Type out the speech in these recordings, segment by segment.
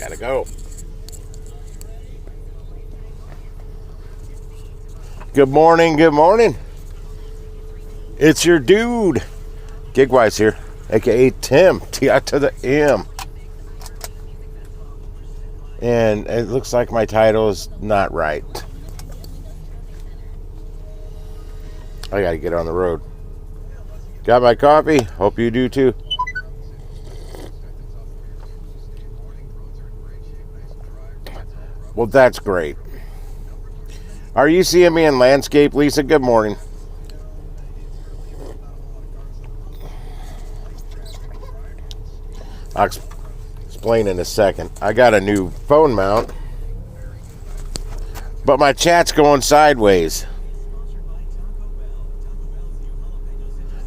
Gotta go. Good morning, good morning. It's your dude, GIGWISE here, aka Tim, T-I to the M. And it looks like my title is not right. I gotta get on the road. Got my coffee? Hope you do too. Well, that's great. Are you seeing me in landscape, Lisa? Good morning. I'll explain in a second. I got a new phone mount, but my chat's going sideways.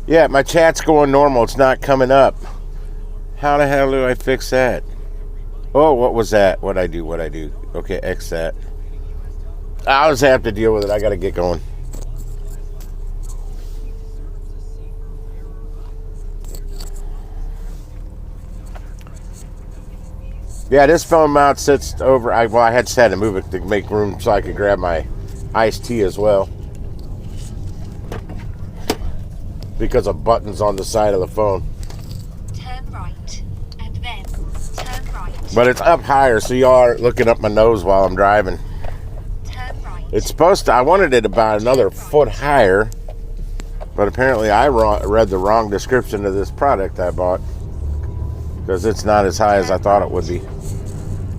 Yeah, my chat's going normal. It's not coming up. How the hell do I fix that? Oh, what was that? What'd I do? Okay, X that. I'll just have to deal with it. I gotta get going. Yeah, this phone mount sits over. I had to move it to make room so I could grab my iced tea as well, because of buttons on the side of the phone. Turn right, and then turn right. But it's up higher, so y'all aren't looking up my nose while I'm driving. Turn right. It's supposed to. I wanted it about another foot higher, but apparently I read the wrong description of this product I bought, because it's not as high as I thought it would be.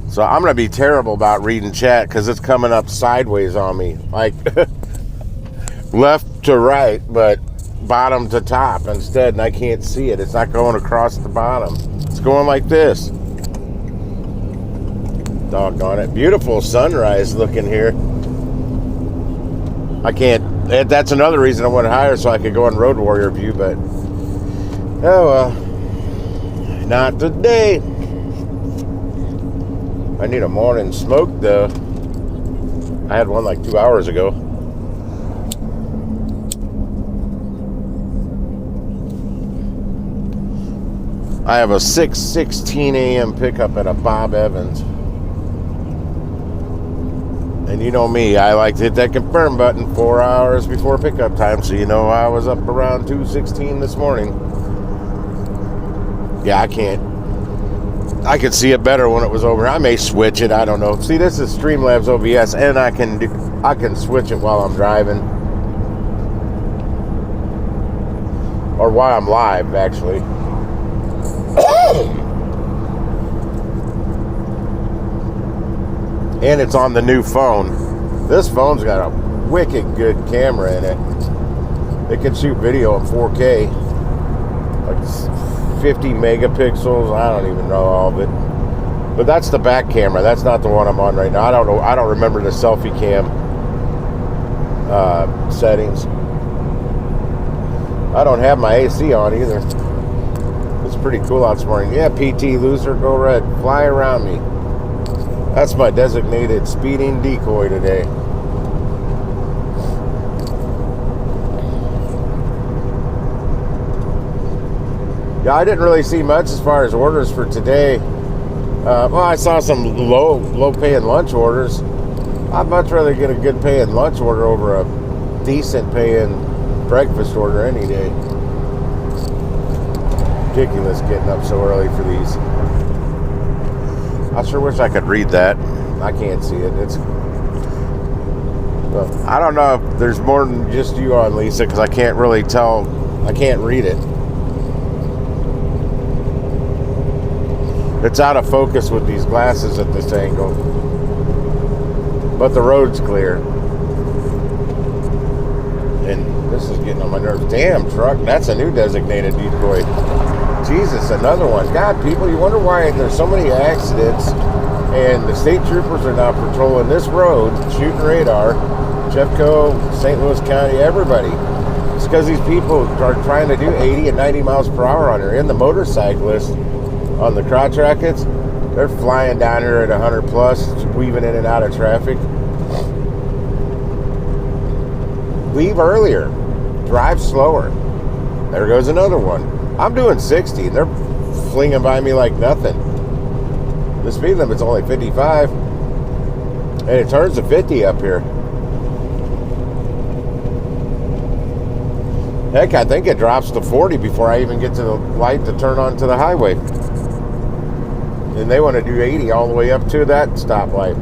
So I'm going to be terrible about reading chat because it's coming up sideways on me, like left to right, but bottom to top instead, and I can't see it. It's not going across the bottom. It's going like this. Doggone it. Beautiful sunrise looking here. I can't. That's another reason I went higher, so I could go on Road Warrior view, but oh well. Not today. I need a morning smoke though. I had one like 2 hours ago. I have a 6:16 a.m. pickup at a Bob Evans. And you know me, I like to hit that confirm button 4 hours before pickup time, so you know I was up around 2:16 this morning. Yeah, I could see it better when it was over. I may switch it, I don't know. See, this is Streamlabs OBS, and I can switch it while I'm driving. Or while I'm live, actually. And it's on the new phone. This phone's got a wicked good camera in it. It can shoot video in 4K. Like 50 megapixels. I don't even know all of it. But that's the back camera. That's not the one I'm on right now. I don't know. I don't remember the selfie cam settings. I don't have my AC on either. It's pretty cool out this morning. Yeah, PT loser, go red. Fly around me. That's my designated speeding decoy today. Yeah, I didn't really see much as far as orders for today. Well, I saw some low paying lunch orders. I'd much rather get a good paying lunch order over a decent paying breakfast order any day. Ridiculous getting up so early for these. I sure wish I could read that. I can't see it. Well, I don't know if there's more than just you on, Lisa, because I can't really tell. I can't read it. It's out of focus with these glasses at this angle. But the road's clear. And this is getting on my nerves. Damn, truck. That's a new designated decoy. Jesus, another one. God, people, you wonder why there's so many accidents, and the state troopers are now patrolling this road, shooting radar, Jeffco, St. Louis County, everybody. It's because these people are trying to do 80 and 90 miles per hour on here. And the motorcyclists on the crotch rackets, they're flying down here at 100 plus, weaving in and out of traffic. Leave earlier. Drive slower. There goes another one. I'm doing 60, and they're flinging by me like nothing. The speed limit's only 55, and it turns to 50 up here. Heck, I think it drops to 40 before I even get to the light to turn onto the highway. And they want to do 80 all the way up to that stoplight.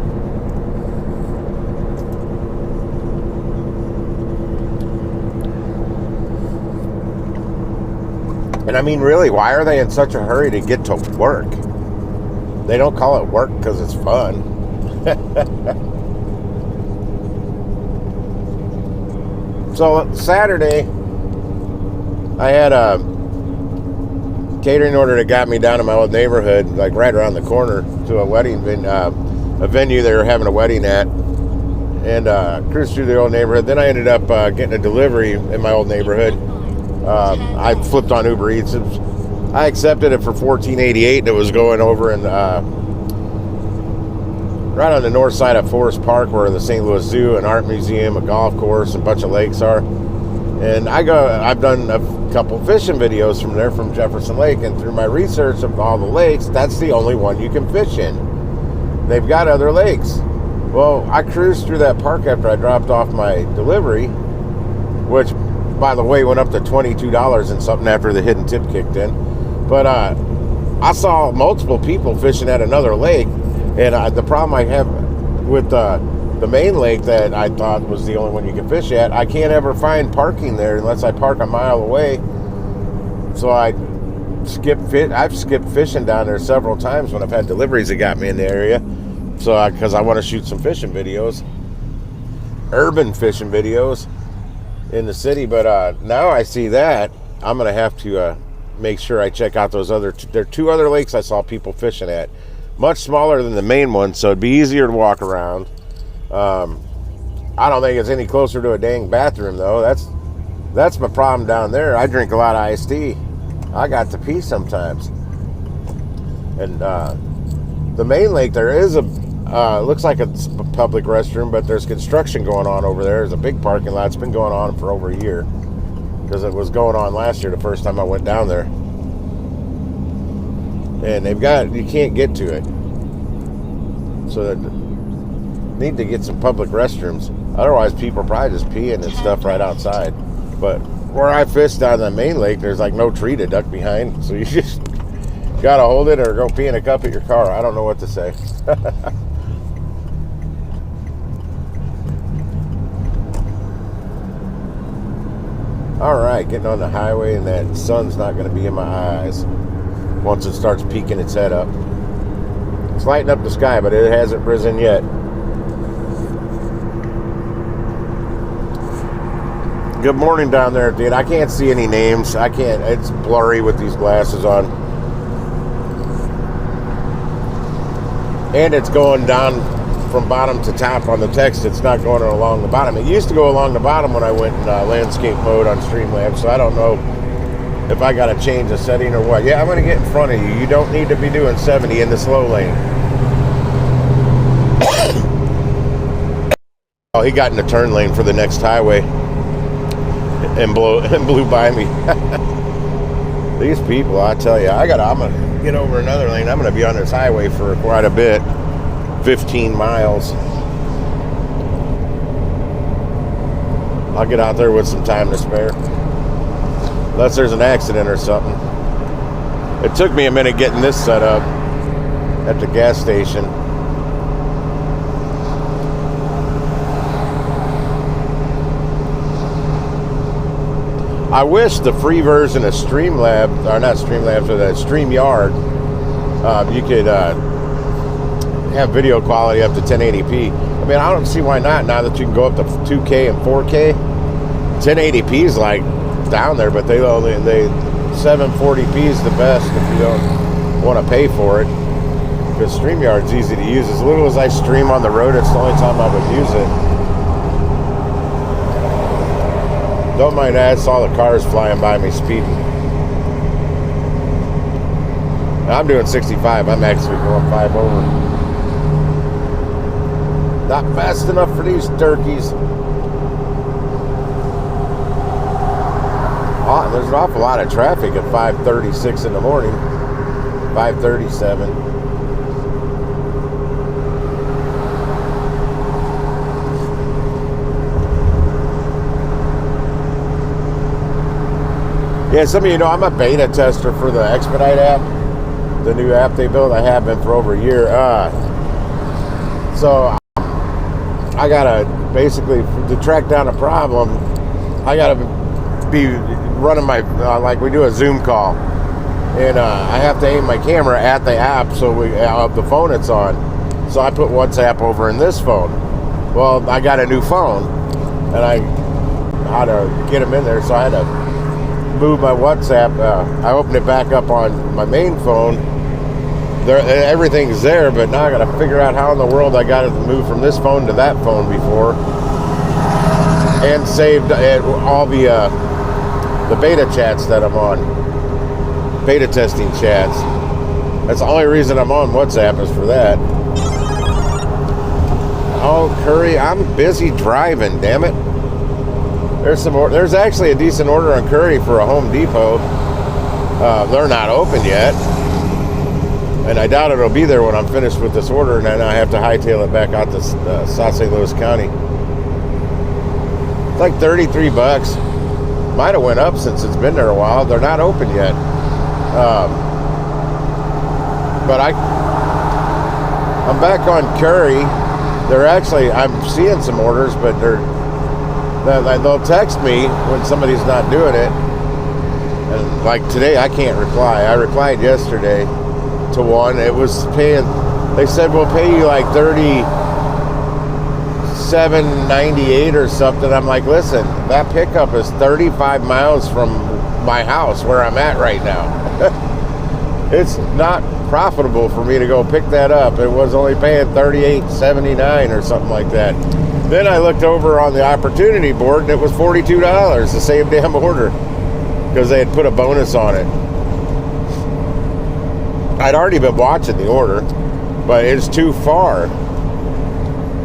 And I mean, really, why are they in such a hurry to get to work? They don't call it work because it's fun. So Saturday, I had a catering order that got me down to my old neighborhood, like right around the corner, to a wedding, a venue they were having a wedding at, and cruised through the old neighborhood. Then I ended up getting a delivery in my old neighborhood. I flipped on Uber Eats. I accepted it for $14.88, and it was going over in right on the north side of Forest Park, where the St. Louis Zoo, an art museum, a golf course, and a bunch of lakes are. And I've done a couple fishing videos from there, from Jefferson Lake, and through my research of all the lakes, that's the only one you can fish in. They've got other lakes. Well, I cruised through that park after I dropped off my delivery, which, by the way, went up to $22 and something after the hidden tip kicked in. But I saw multiple people fishing at another lake, and the problem I have with the main lake that I thought was the only one you could fish at, I can't ever find parking there unless I park a mile away. So I've skipped fishing down there several times when I've had deliveries that got me in the area. So because I want to shoot some fishing videos, urban fishing videos in the city. But now I see that, I'm going to have to make sure I check out those other there are two other lakes I saw people fishing at, much smaller than the main one, so it'd be easier to walk around. I don't think it's any closer to a dang bathroom, though. That's my problem down there. I drink a lot of iced tea. I got to pee sometimes. And the main lake, there is looks like it's a public restroom, but there's construction going on over there. There's a big parking lot. It's been going on for over a year, because it was going on last year the first time I went down there. And you can't get to it. So need to get some public restrooms. Otherwise, people are probably just peeing and stuff right outside. But where I fished down the main lake, there's like no tree to duck behind. So you just gotta hold it or go pee in a cup at your car. I don't know what to say. All right, getting on the highway, and that sun's not going to be in my eyes once it starts peeking its head up. It's lighting up the sky, but it hasn't risen yet. Good morning down there, dude. I can't see any names. It's blurry with these glasses on. And it's going down from bottom to top on the text. It's not going along the bottom. It used to go along the bottom when I went in landscape mode on Streamlabs, so I don't know if I got to change a setting or what. Yeah, I'm going to get in front of you. You don't need to be doing 70 in the slow lane. Oh, he got in the turn lane for the next highway and blew by me. These people, I tell you, I'm going to get over another lane. I'm going to be on this highway for quite a bit. 15 miles. I'll get out there with some time to spare. Unless there's an accident or something. It took me a minute getting this set up at the gas station. I wish the free version of Streamlabs, or not Streamlabs, but StreamYard, you could have video quality up to 1080p. I mean, I don't see why not, now that you can go up to 2K and 4K. 1080p is like down there, but they 740p is the best if you don't want to pay for it, because StreamYard's easy to use. As little as I stream on the road, it's the only time I would use it. Don't mind that, I saw the cars flying by me speeding. I'm doing 65, I'm actually going 5 over. Not fast enough for these turkeys. Oh, there's an awful lot of traffic at 5:36 in the morning. 5:37. Yeah, some of you know I'm a beta tester for the Expedite app, the new app they built. I have been for over a year. So I gotta basically, to track down a problem, I gotta be running my like we do a Zoom call, and I have to aim my camera at the app so the phone it's on. So I put WhatsApp over in this phone. Well, I got a new phone, and I had to get them in there, so I had to move my WhatsApp. I opened it back up on my main phone. Everything's there, but now I got to figure out how in the world I got it to move from this phone to that phone before, and saved all the beta chats that I'm on, beta testing chats. That's the only reason I'm on WhatsApp is for that. Oh, Curry, I'm busy driving, damn it. There's actually a decent order on Curry for a Home Depot. They're not open yet, and I doubt it'll be there when I'm finished with this order, and then I have to hightail it back out to Sauce Lewis County. It's like $33. Might have went up since it's been there a while. They're not open yet. But I'm back on Curry. I'm seeing some orders, but they'll text me when somebody's not doing it. And like today, I can't reply. I replied yesterday to one. It was paying. They said we'll pay you like $37.98 or something. I'm like, listen, that pickup is 35 miles from my house where I'm at right now. It's not profitable for me to go pick that up. It was only paying $38.79 or something like that. Then I looked over on the opportunity board and it was $42, the same damn order, because they had put a bonus on it. I'd already been watching the order, but it's too far.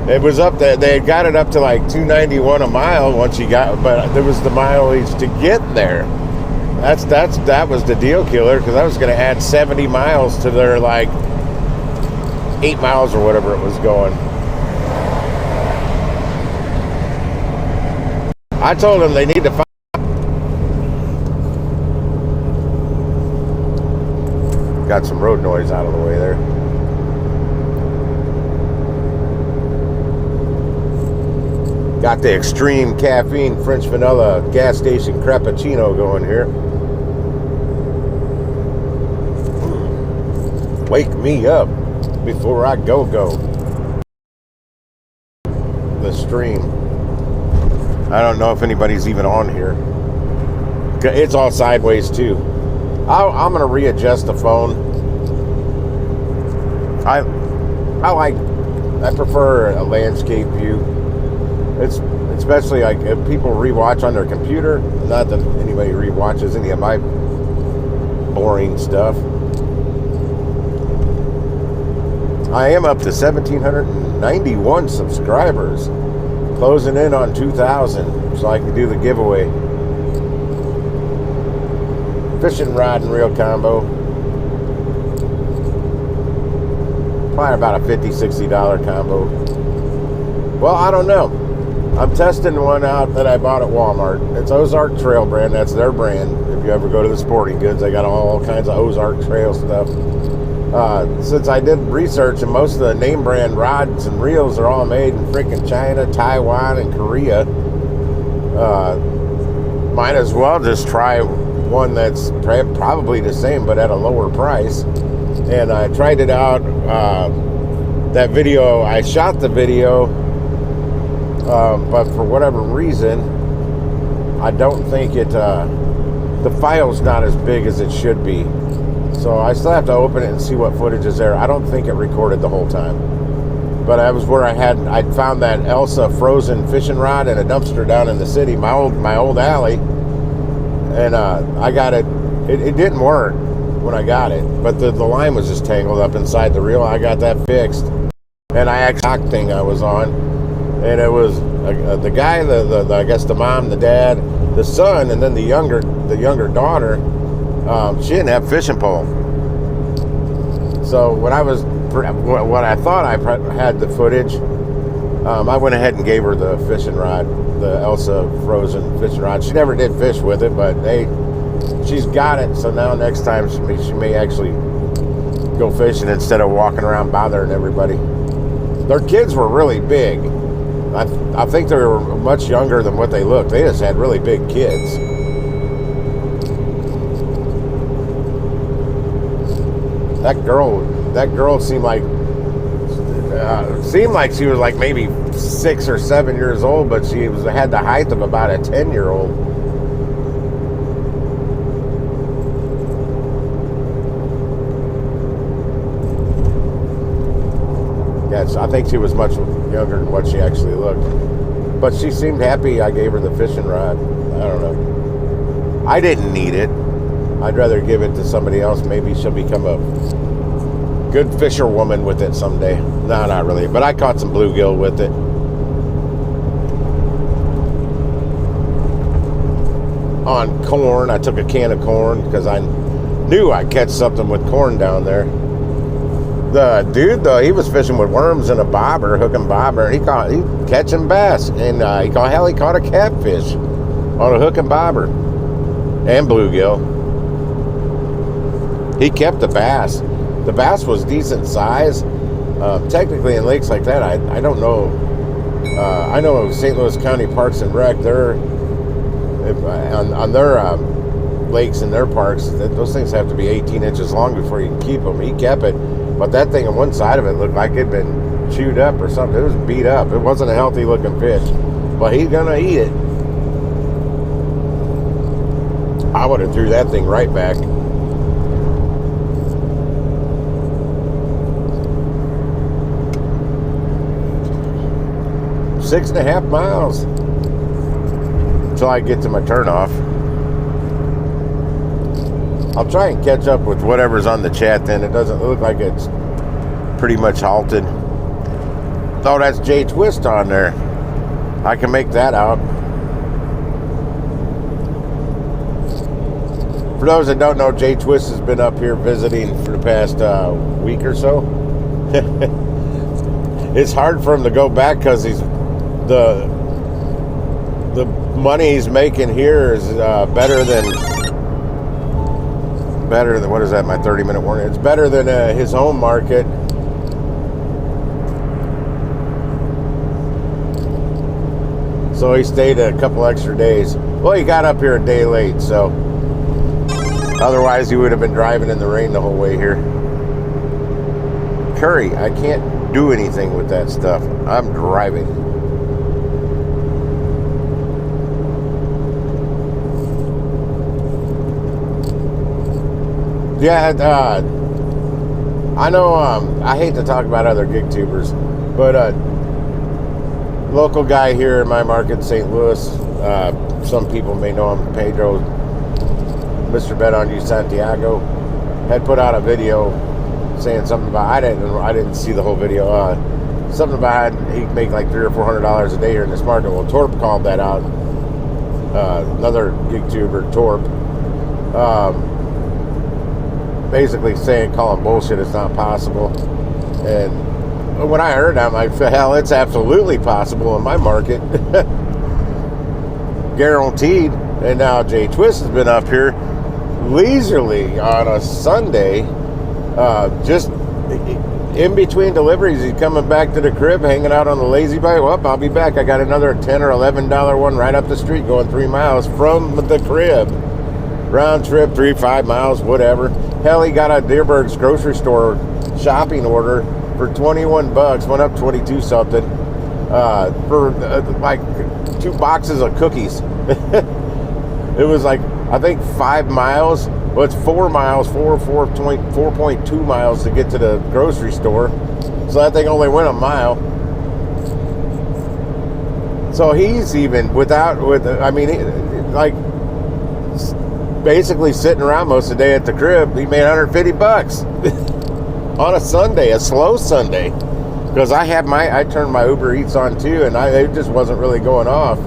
It was up there. They had got it up to like $2.91 a mile once you got, but there was the mileage to get there. That was the deal killer, because I was going to add 70 miles to their like 8 miles or whatever it was going. I told them they need to find. Got some road noise out of the way there. Got the extreme caffeine French vanilla gas station crappuccino going here. Wake me up before I go. The stream. I don't know if anybody's even on here. It's all sideways too. I'm gonna readjust the phone. I prefer a landscape view. It's especially like if people rewatch on their computer. Not that anybody rewatches any of my boring stuff. I am up to 1,791 subscribers, closing in on 2,000, so I can do the giveaway. Fishing rod and reel combo. Probably about a $50-$60 combo. Well, I don't know. I'm testing one out that I bought at Walmart. It's Ozark Trail brand. That's their brand. If you ever go to the sporting goods, they got all kinds of Ozark Trail stuff. Since I did research, and most of the name brand rods and reels are all made in freaking China, Taiwan, and Korea, might as well just try one that's probably the same but at a lower price. And I tried it out. That video, I shot the video, but for whatever reason, I don't think the file's not as big as it should be. So I still have to open it and see what footage is there. I don't think it recorded the whole time. But I was where I'd found that Elsa frozen fishing rod in a dumpster down in the city, my old alley. And I got it. It didn't work when I got it, but the line was just tangled up inside the reel. I got that fixed. And I actually thing I was on, and it was the guy, I guess the mom, the dad, the son, and then the younger daughter. She didn't have a fishing pole. So when I thought I had the footage, I went ahead and gave her the fishing rod, the Elsa frozen fishing rod. She never did fish with it, but hey, she's got it. So now next time she may actually go fishing instead of walking around bothering everybody. Their kids were really big. I think they were much younger than what they looked. They just had really big kids. That girl seemed like she was like maybe 6 or 7 years old, but she had the height of about a 10-year-old. Yes, I think she was much younger than what she actually looked. But she seemed happy I gave her the fishing rod. I don't know. I didn't need it. I'd rather give it to somebody else. Maybe she'll become a good fisherwoman with it someday. No, not really. But I caught some bluegill with it. On corn, I took a can of corn because I knew I'd catch something with corn down there. The dude, though, he was fishing with worms and a bobber, hooking bobber, and he catching bass, and he caught a catfish on a hook and bobber and bluegill. He kept the bass. The bass was decent size. Technically, in lakes like that, I don't know. I know St. Louis County Parks and Rec, on their lakes and their parks, those things have to be 18 inches long before you can keep them. He kept it. But that thing on one side of it looked like it'd been chewed up or something. It was beat up. It wasn't a healthy looking fish. But he's gonna eat it. I would have threw that thing right back. Six and a half miles until I get to my turnoff. I'll try and catch up with whatever's on the chat then. It doesn't look like it's pretty much halted. Oh, that's Jay Twist on there. I can make that out. For those that don't know, Jay Twist has been up here visiting for the past week or so. It's hard for him to go back because the money he's making here is better than what is that? My 30-minute warning. It's better than his home market. So he stayed a couple extra days. Well, he got up here a day late, so otherwise he would have been driving in the rain the whole way here. Curry, I can't do anything with that stuff. I'm driving. Yeah, I know, I hate to talk about other gig tubers, but local guy here in my market, St. Louis, some people may know him, Pedro, Mr. Bet on You Santiago, had put out a video saying something about, I didn't see the whole video, something about he'd make like $300 or $400 a day here in this market. Well, Torp called that out, another gig tuber, Torp, basically calling bullshit, it's not possible. And when I heard that, I'm like, hell, it's absolutely possible in my market. Guaranteed. And now Jay Twist has been up here leisurely on a Sunday, just in between deliveries. He's coming back to the crib, hanging out on the lazy bike. Well, I'll be back. I got another $10 or $11 one right up the street going 3 miles from the crib. Round trip, 3-5 miles, whatever. Hell, he got a Dearborn's grocery store shopping order for 21 bucks, went up 22 something, for like 2 boxes of cookies. It was like, I think 5 miles. Well, it's 4 miles, 4.2 miles to get to the grocery store. So that thing only went a mile. So he's even basically sitting around most of the day at the crib. He made 150 bucks on a Sunday, a slow Sunday, because I turned my Uber Eats on too, and it just wasn't really going off.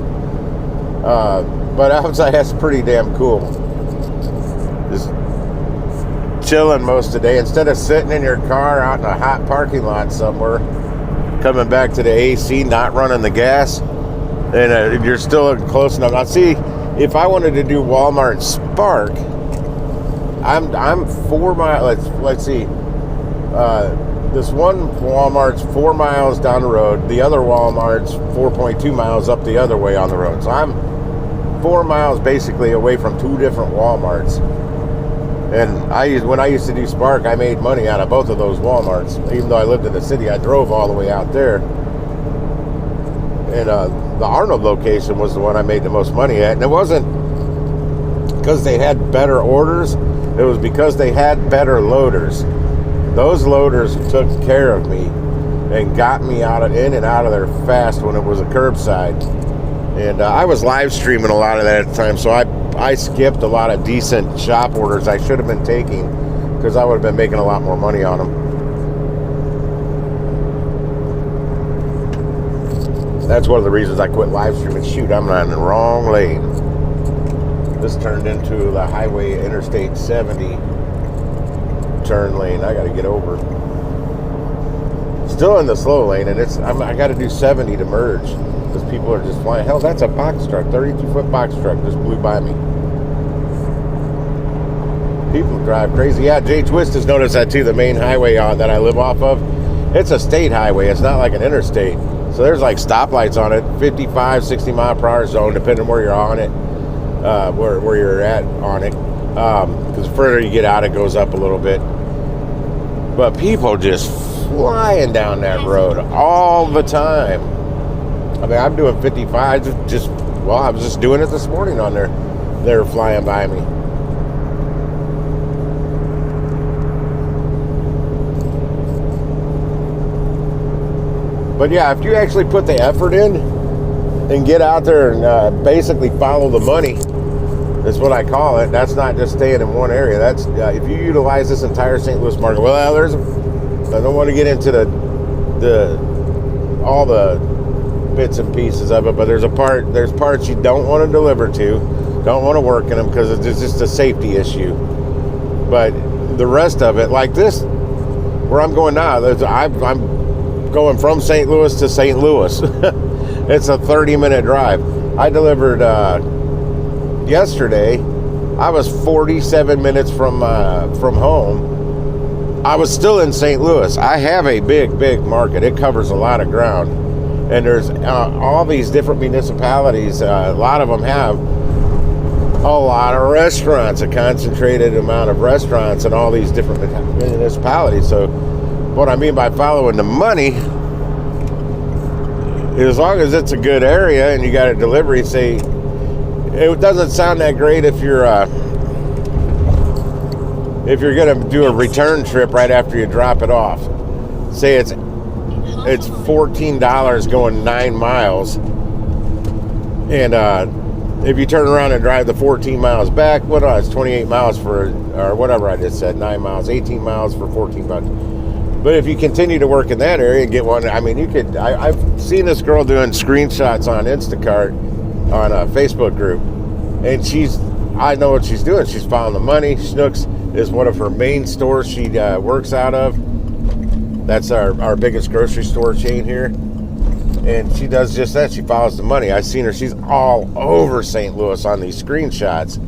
But I was like, that's pretty damn cool. Just chilling most of the day instead of sitting in your car out in a hot parking lot somewhere, coming back to the AC, not running the gas, and you're still close enough. Now, see, if I wanted to do Walmart Spark, I'm 4 miles. Let's see. This one Walmart's 4 miles down the road. The other Walmart's 4.2 miles up the other way on the road. So I'm 4 miles basically away from 2 different Walmarts. And when I used to do Spark, I made money out of both of those Walmarts. Even though I lived in the city, I drove all the way out there. And the Arnold location was the one I made the most money at. And it wasn't because they had better orders. It was because they had better loaders. Those loaders took care of me and got me in and out of there fast when it was a curbside. And I was live streaming a lot of that at the time, so I skipped a lot of decent shop orders I should have been taking because I would have been making a lot more money on them. That's one of the reasons I quit live streaming. Shoot, I'm in the wrong lane. This turned into the highway Interstate 70 turn lane. I got to get over. Still in the slow lane, and I got to do 70 to merge because people are just flying. Hell, that's a box truck, 32-foot box truck just blew by me. People drive crazy. Yeah, GIGWISE has noticed that too. The main highway that I live off of, it's a state highway. It's not like an interstate. So there's like stoplights on it, 55, 60 mile per hour zone, depending on where you're on it, where you're at on it. Because the further you get out, it goes up a little bit. But people just flying down that road all the time. I mean, I'm doing 55. I was just doing it this morning on there. They were flying by me. But yeah, if you actually put the effort in and get out there and basically follow the money, that's what I call it. That's not just staying in one area. That's if you utilize this entire St. Louis market. Well, I don't want to get into all the bits and pieces of it, but there's parts you don't want to deliver to, don't want to work in them because it's just a safety issue. But the rest of it, like this, where I'm going now, I'm going from St. Louis to St. Louis. It's a 30-minute drive. I delivered yesterday. I was 47 minutes from home. I was still in St. Louis. I have a big market. It covers a lot of ground. And there's all these different municipalities. A lot of them have a lot of restaurants, a concentrated amount of restaurants in all these different municipalities. So what I mean by following the money, as long as it's a good area and you got a delivery, say, it doesn't sound that great if you're going to do a return trip right after you drop it off. Say it's $14 going 9 miles, and if you turn around and drive the 14 miles back, it's 28 miles or whatever I just said, 9 miles, 18 miles for 14 bucks. But if you continue to work in that area and get one, I mean, I've seen this girl doing screenshots on Instacart on a Facebook group, and I know what she's doing. She's following the money. Schnucks is one of her main stores she works out of. That's our biggest grocery store chain here. And she does just that. She follows the money. I've seen her. She's all over St. Louis on these screenshots.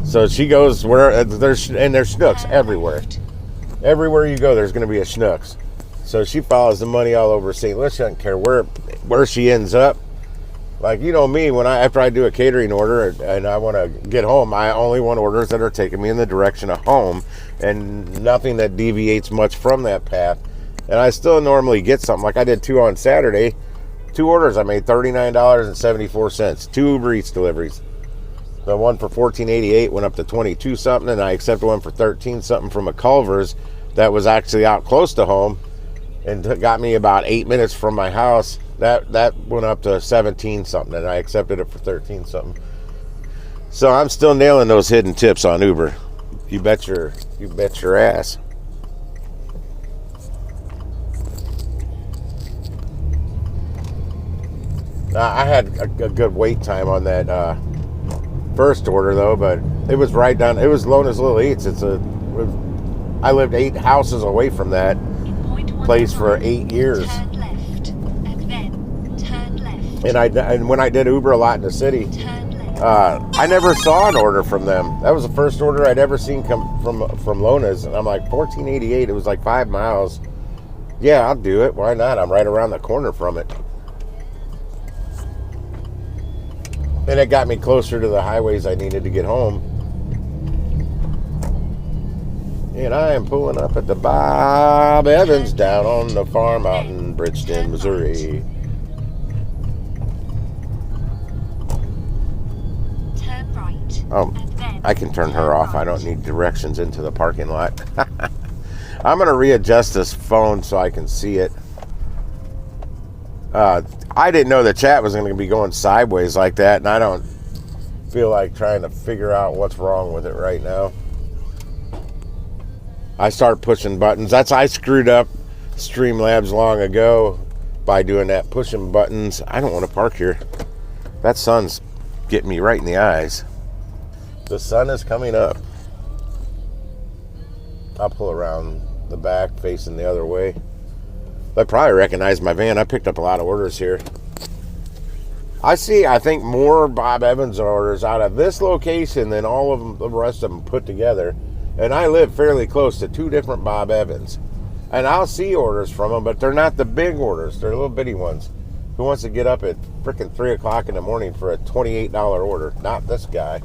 So she goes where there's Schnucks everywhere. Everywhere you go, there's going to be a Schnucks. So she follows the money all over St. Louis. She doesn't care where she ends up. Like, you know me, after I do a catering order and I want to get home, I only want orders that are taking me in the direction of home and nothing that deviates much from that path. And I still normally get something. Like I did 2 on Saturday. 2 orders, I made $39.74. 2 Uber Eats deliveries. The one for $14.88 went up to $22 something, and I accepted one for $13 something from a Culver's that was actually out close to home and got me about 8 minutes from my house. That went up to $17 something, and I accepted it for $13 something. So I'm still nailing those hidden tips on Uber. You bet your ass. I had a good wait time on that first order though, but it was right down. It was Lona's Little Eats. I lived 8 houses away from that place for 8 years. Turn left, and then turn left. And when I did Uber a lot in the city, Turn left. I never saw an order from them. That was the first order I'd ever seen come from Lona's, and I'm like, $14.88. It was like 5 miles. Yeah, I'll do it. Why not? I'm right around the corner from it. And it got me closer to the highways I needed to get home. And I am pulling up at the Bob Evans down on the farm out in Bridgeton, Missouri. Turn right. Oh, And then I can turn her turn off. I right. don't need directions into the parking lot. I'm going to readjust this phone so I can see it. I didn't know the chat was going to be going sideways like that, and I don't feel like trying to figure out what's wrong with it right now. I start pushing buttons. I screwed up Streamlabs long ago by doing that, pushing buttons. I don't want to park here. That sun's getting me right in the eyes. The sun is coming up. I'll pull around the back facing the other way. They probably recognize my van. I picked up a lot of orders here. I think more Bob Evans orders out of this location than all of them, the rest of them put together. And I live fairly close to 2 different Bob Evans. And I'll see orders from them, but they're not the big orders. They're little bitty ones. Who wants to get up at frickin' 3 o'clock in the morning for a $28 order? Not this guy.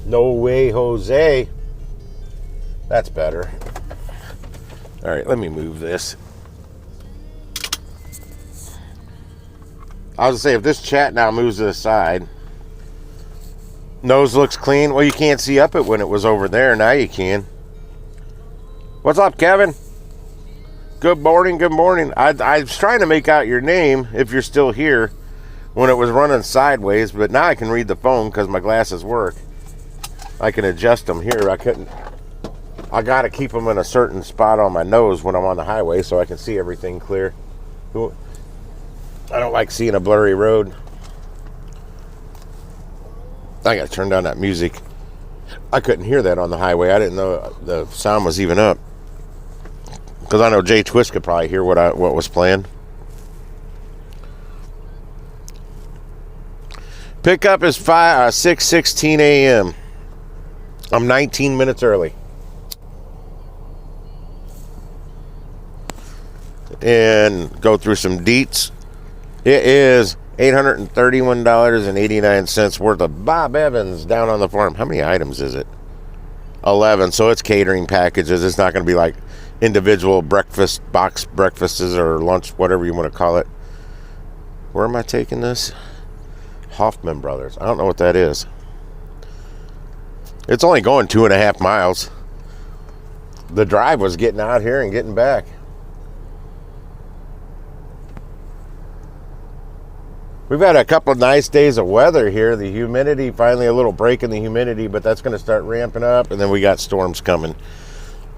No way, Jose. That's better. All right, let me move this. I was gonna say, if this chat now moves to the side, nose looks clean. Well, you can't see up it when it was over there. Now you can. What's up, Kevin? Good morning, good morning. I was trying to make out your name, if you're still here, when it was running sideways, but now I can read the phone because my glasses work. I can adjust them here. I got to keep them in a certain spot on my nose when I'm on the highway so I can see everything clear. I don't like seeing a blurry road. I got to turn down that music. I couldn't hear that on the highway. I didn't know the sound was even up. Because I know Jay Twist could probably hear what was playing. Pickup is 6:16 a.m. I'm 19 minutes early. And go through some deets. It is $831.89 worth of Bob Evans down on the farm. How many items is it? 11. So it's catering packages. It's not going to be like individual box breakfasts or lunch, whatever you want to call it. Where am I taking this? Hoffman Brothers. I don't know what that is. It's only going 2.5 miles. The drive was getting out here and getting back. We've had a couple of nice days of weather here. The humidity, finally a little break in the humidity, but that's going to start ramping up, and then we got storms coming.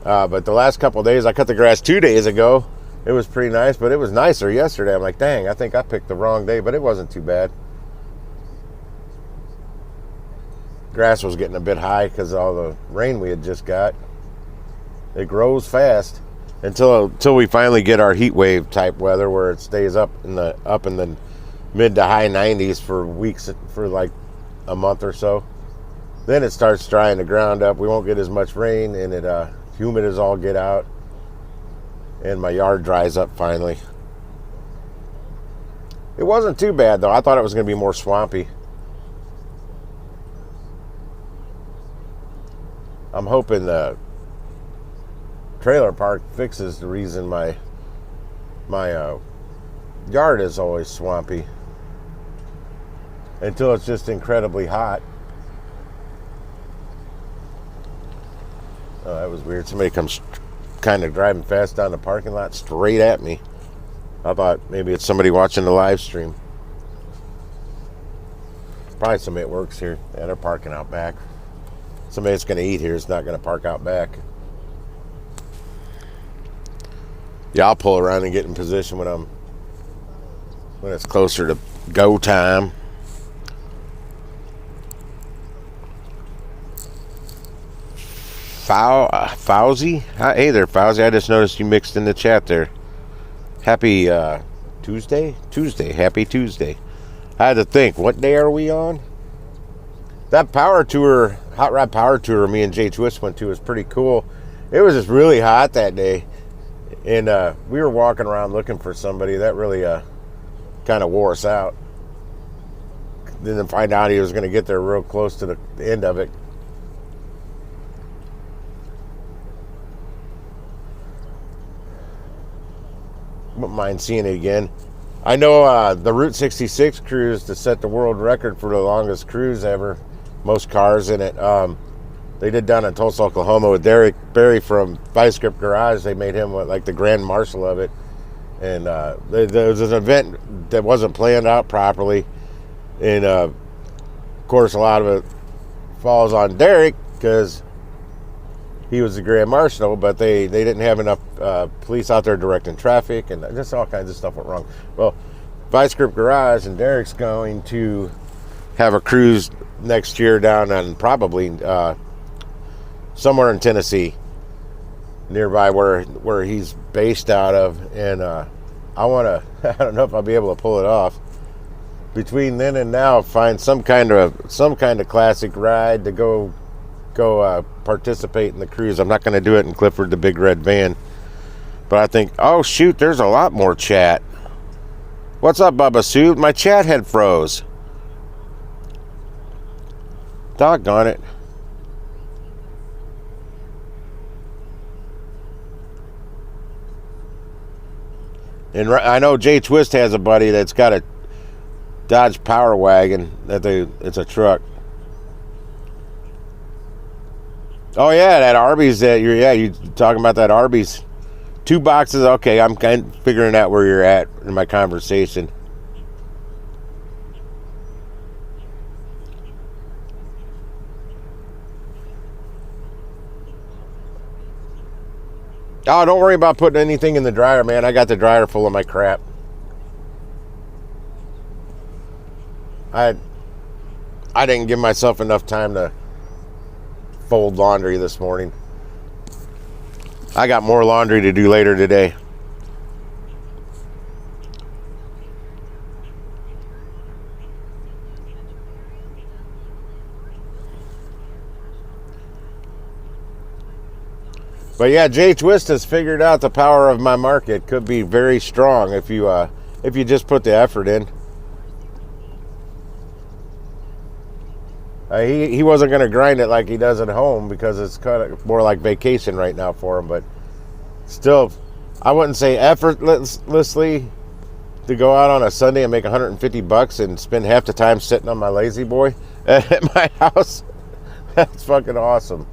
But the last couple of days, I cut the grass 2 days ago. It was pretty nice, but it was nicer yesterday. I'm like, dang, I think I picked the wrong day, but it wasn't too bad. Grass was getting a bit high because of all the rain we had just got. It grows fast until we finally get our heat wave type weather where it stays up in the mid to high 90s for weeks, for like a month or so. Then it starts drying the ground up. We won't get as much rain, and it humid as all get out, and my yard dries up finally. It wasn't too bad though. I thought it was going to be more swampy. I'm hoping the trailer park fixes the reason my yard is always swampy until it's just incredibly hot. Oh, that was weird. Somebody comes kind of driving fast down the parking lot straight at me. I thought maybe it's somebody watching the live stream. Probably somebody that works here. Yeah, they're parking out back. Somebody that's going to eat here is not going to park out back. Yeah, I'll pull around and get in position when it's closer to go time. Fauzi? Hey there, Fauzi. I just noticed you mixed in the chat there. Happy Tuesday? Happy Tuesday. I had to think, what day are we on? That power tour, hot rod power tour me and Jay Twist went to was pretty cool. It was just really hot that day. And we were walking around looking for somebody. That really kind of wore us out. Didn't find out he was going to get there real close to the end of it. Wouldn't mind seeing it again. I know the Route 66 cruise to set the world record for the longest cruise ever. Most cars in it. They did down in Tulsa, Oklahoma with Derek Berry from Vice Grip Garage. They made him like the grand marshal of it. And there was an event that wasn't planned out properly. And of course, a lot of it falls on Derek because he was the grand marshal, but they didn't have enough police out there directing traffic, and just all kinds of stuff went wrong. Well, Vice Grip Garage and Derek's going to have a cruise next year down on probably somewhere in Tennessee, nearby where he's based out of, and I want to. I don't know if I'll be able to pull it off. Between then and now, find some kind of classic ride to go participate in the cruise. I'm not going to do it in Clifford, the big red van, but I think, oh shoot, there's a lot more chat. What's up, Bubba Sue? My chat had froze. Doggone it. And I know Jay Twist has a buddy that's got a Dodge Power Wagon it's a truck. Oh yeah, that Arby's that you talking about that Arby's. 2 boxes. Okay, I'm kind of figuring out where you're at in my conversation. Oh, don't worry about putting anything in the dryer, man. I got the dryer full of my crap. I didn't give myself enough time to fold laundry this morning. I got more laundry to do later today. But yeah, Jay Twist has figured out the power of my market. Could be very strong if you just put the effort in. He wasn't going to grind it like he does at home because it's kind of more like vacation right now for him. But still, I wouldn't say effortlessly to go out on a Sunday and make $150 and spend half the time sitting on my lazy boy at my house. That's fucking awesome.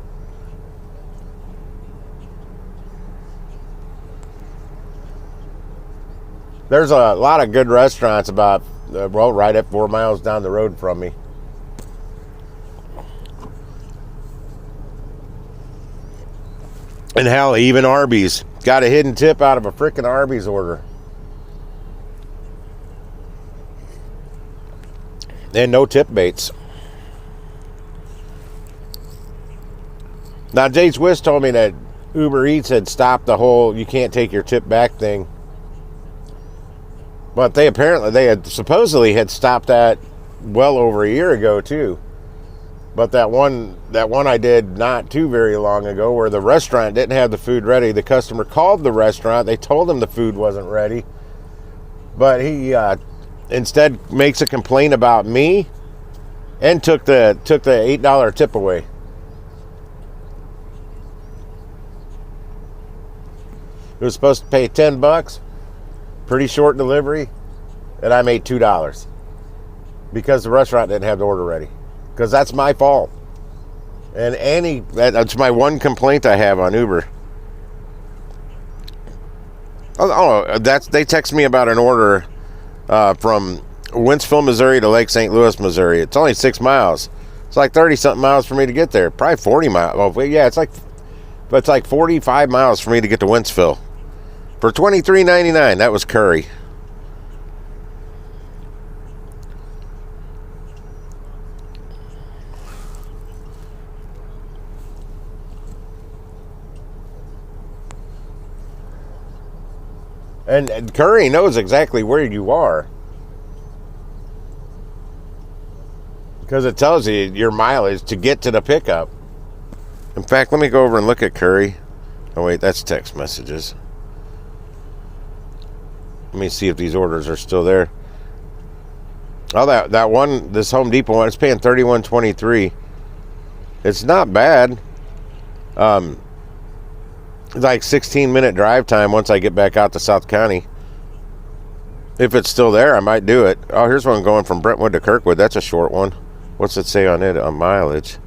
There's a lot of good restaurants about, right at 4 miles down the road from me. And hell, even Arby's. Got a hidden tip out of a frickin' Arby's order. And no tip baits. Now, Jay Twist told me that Uber Eats had stopped the whole you can't take your tip back thing. But they had supposedly had stopped that well over a year ago too. But that one I did not too very long ago, where the restaurant didn't have the food ready. The customer called the restaurant. They told him the food wasn't ready, but he instead makes a complaint about me and took the $8 tip away. It was supposed to pay $10. Pretty short delivery, and I made $2 because the restaurant didn't have the order ready. Because that's my fault. And that's my one complaint I have on Uber. They text me about an order from Wentzville, Missouri to Lake St. Louis, Missouri. It's only 6 miles. It's like 30-something miles for me to get there. Probably 40 miles. Well, yeah, it's like 45 miles for me to get to Wentzville. For $23.99, that was curry. And Curry knows exactly where you are. because it tells you your mileage to get to the pickup. In fact, let me go over and look at Curry. Oh wait, that's text messages. Let me see if these orders are still there. Oh, that one, this Home Depot one, it's paying $31.23. It's not bad. It's like 16-minute drive time once I get back out to South County. If it's still there, I might do it. Oh, here's one going from Brentwood to Kirkwood. That's a short one. What's it say on it on mileage?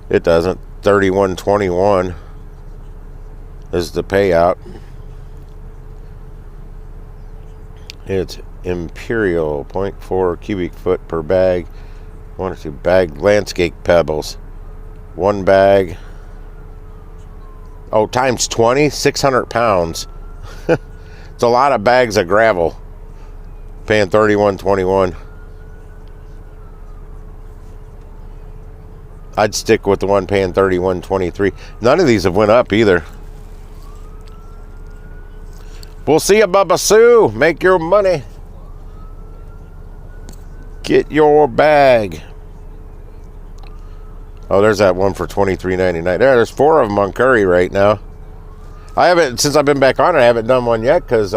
It doesn't. 31.21 is the payout. It's Imperial, 0.4 cubic foot per bag. 1 or 2 bag landscape pebbles. 1 bag. Oh, times 20, 600 pounds. It's a lot of bags of gravel. Paying $31.21. I'd stick with the one paying $31.23. None of these have went up either. We'll see you, Bubba Sue. Make your money. Get your bag. Oh, there's that one for $23.99. There's 4 of them on Curry right now. I haven't, since I've been back on it, I haven't done one yet because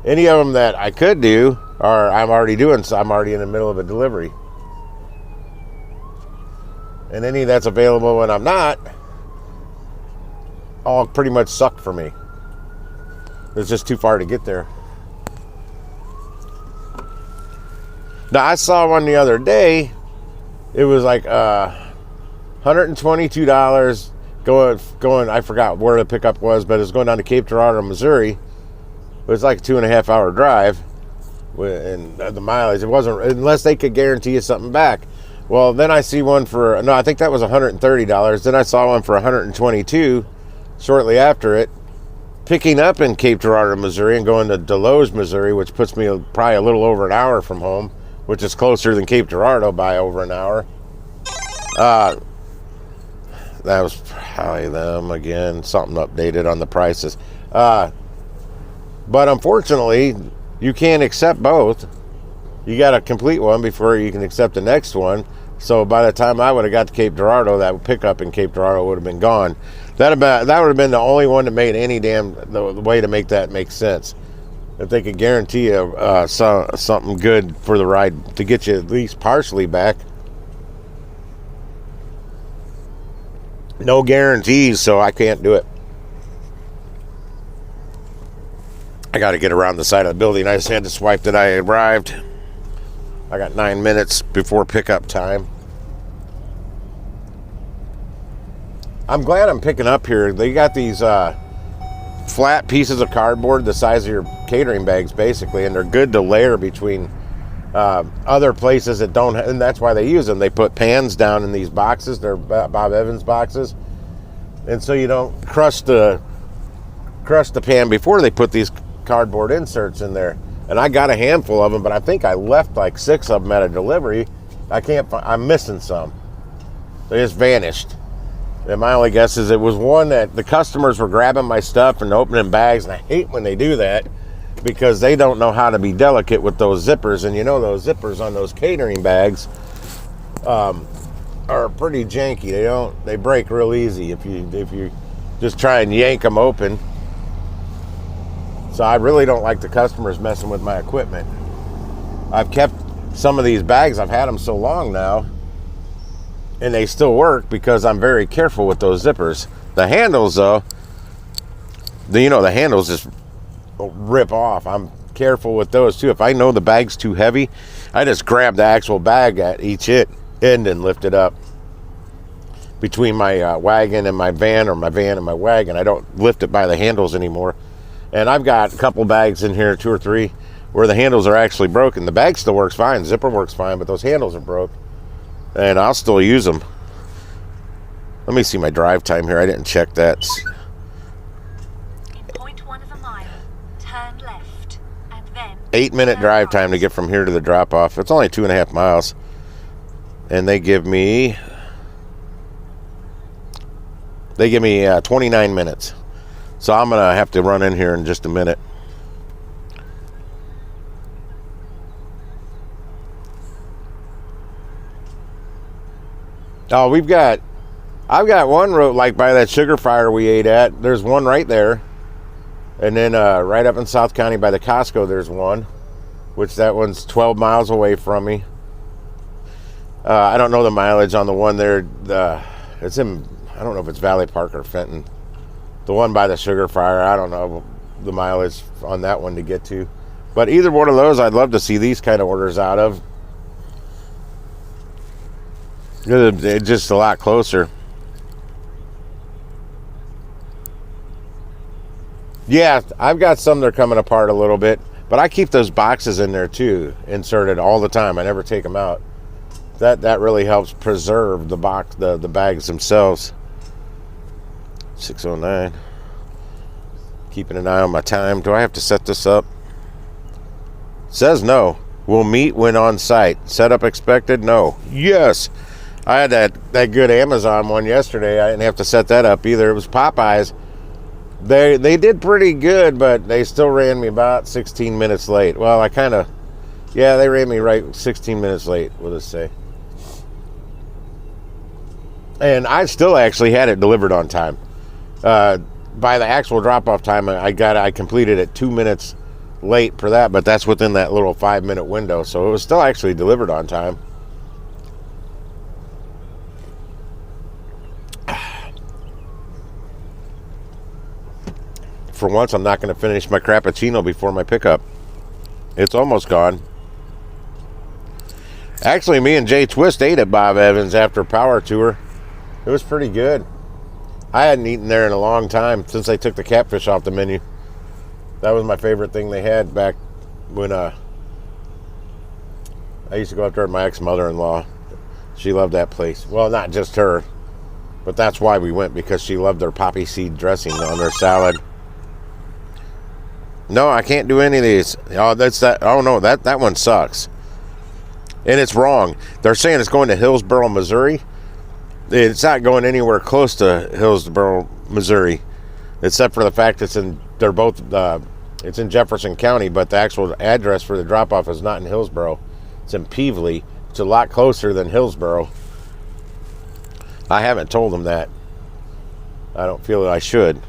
any of them that I could do are I'm already doing, so I'm already in the middle of a delivery. And any that's available when I'm not, all pretty much sucked for me. It's just too far to get there. Now, I saw one the other day. It was like $122 going. I forgot where the pickup was, but it was going down to Cape Girardeau, Missouri. It was like a 2.5 hour drive, and the mileage. It wasn't unless they could guarantee you something back. Well, then I see one for I think that was $130. Then I saw one for $122 shortly after it, picking up in Cape Girardeau, Missouri, and going to Deloge, Missouri, which puts me probably a little over an hour from home, which is closer than Cape Girardeau by over an hour. That was probably them again. Something updated on the prices. But unfortunately, you can't accept both. You got to complete one before you can accept the next one. So by the time I would have got to Cape Girardeau, that pickup in Cape Girardeau would have been gone. That would have been the only one that made any the way to make that make sense. If they could guarantee you something good for the ride to get you at least partially back. No guarantees, so I can't do it. I got to get around the side of the building. I just had to swipe that I arrived. I got 9 minutes before pickup time. I'm glad I'm picking up here. They got these flat pieces of cardboard the size of your catering bags, basically, and they're good to layer between other places that don't, and that's why they use them. They put pans down in these boxes. They're Bob Evans boxes, and so you don't crush the pan before they put these cardboard inserts in there. And I got a handful of them, but I think I left like 6 of them at a delivery. I'm missing some. They just vanished. And my only guess is it was one that the customers were grabbing my stuff and opening bags, and I hate when they do that because they don't know how to be delicate with those zippers. And you know those zippers on those catering bags are pretty janky. They break real easy if you just try and yank them open. So I really don't like the customers messing with my equipment. I've kept some of these bags. I've had them so long now, and they still work because I'm very careful with those zippers. The handles, though, the handles just rip off. I'm careful with those, too. If I know the bag's too heavy, I just grab the actual bag at each end and lift it up between my wagon and my van, or my van and my wagon. I don't lift it by the handles anymore. And I've got a couple bags in here, 2 or 3, where the handles are actually broken. The bag still works fine. Zipper works fine, but those handles are broke. And I'll still use them. Let me see my drive time here. I didn't check that. In 0.1 of a mile, turn left, and then 8-minute drive time to get from here to the drop-off. It's only 2.5 miles. And they give me 29 minutes. So I'm going to have to run in here in just a minute. Oh, I've got one road like by that sugar fryer we ate at. There's one right there. And then right up in South County by the Costco, there's one, which that one's 12 miles away from me. I don't know the mileage on the one there. It's in, I don't know if it's Valley Park or Fenton. The one by the sugar fryer, I don't know the mileage on that one to get to. But either one of those, I'd love to see these kind of orders out of. They're just a lot closer. Yeah, I've got some that are coming apart a little bit, but I keep those boxes in there too, inserted all the time. I never take them out. That really helps preserve the box, the bags themselves. 6:09. Keeping an eye on my time. Do I have to set this up? Says no. We'll meet when on site. Setup expected? No. Yes. I had that good Amazon one yesterday. I didn't have to set that up either. It was Popeyes. They did pretty good, but they still ran me about 16 minutes late. Well, they ran me right 16 minutes late, we'll just say. And I still actually had it delivered on time. By the actual drop-off time, I completed it 2 minutes late for that, but that's within that little 5-minute window, so it was still actually delivered on time. For once, I'm not going to finish my Crappuccino before my pickup. It's almost gone. Actually, me and Jay Twist ate at Bob Evans after Power Tour. It was pretty good. I hadn't eaten there in a long time since they took the catfish off the menu. That was my favorite thing they had back when I used to go up there with my ex-mother-in-law. She loved that place. Well, not just her, but that's why we went, because she loved their poppy seed dressing on their salad. No, I can't do any of these. Oh, that's that. Oh no, that one sucks. And it's wrong. They're saying it's going to Hillsboro, Missouri. It's not going anywhere close to Hillsboro, Missouri, except for the fact it's in Jefferson County, but the actual address for the drop-off is not in Hillsboro. It's in Peevely. It's a lot closer than Hillsboro. I haven't told them that. I don't feel that I should.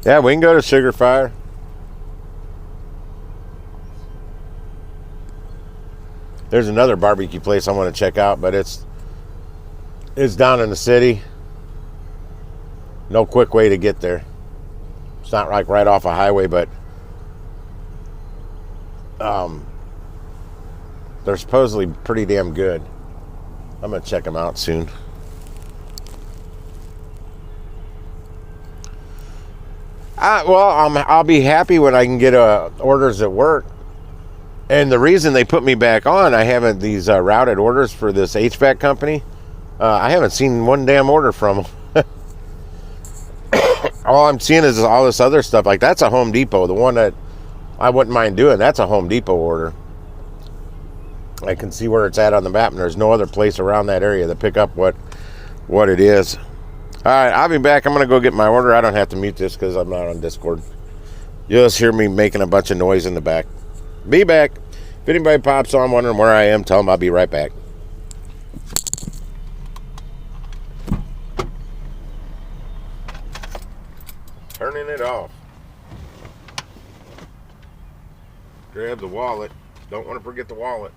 Yeah, we can go to Sugar Fire. There's another barbecue place I want to check out, but it's down in the city. No quick way to get there. It's not like right off a highway, but they're supposedly pretty damn good. I'm gonna check them out soon. I'll be happy when I can get orders at work. And the reason they put me back on, I haven't these routed orders for this HVAC company. I haven't seen one damn order from them. All I'm seeing is all this other stuff. Like, that's a Home Depot. The one that I wouldn't mind doing, that's a Home Depot order. I can see where it's at on the map, and there's no other place around that area to pick up what it is. All right, I'll be back. I'm going to go get my order. I don't have to mute this because I'm not on Discord. You'll just hear me making a bunch of noise in the back. Be back. If anybody pops on wondering where I am, tell them I'll be right back. Turning it off. Grab the wallet. Don't want to forget the wallet.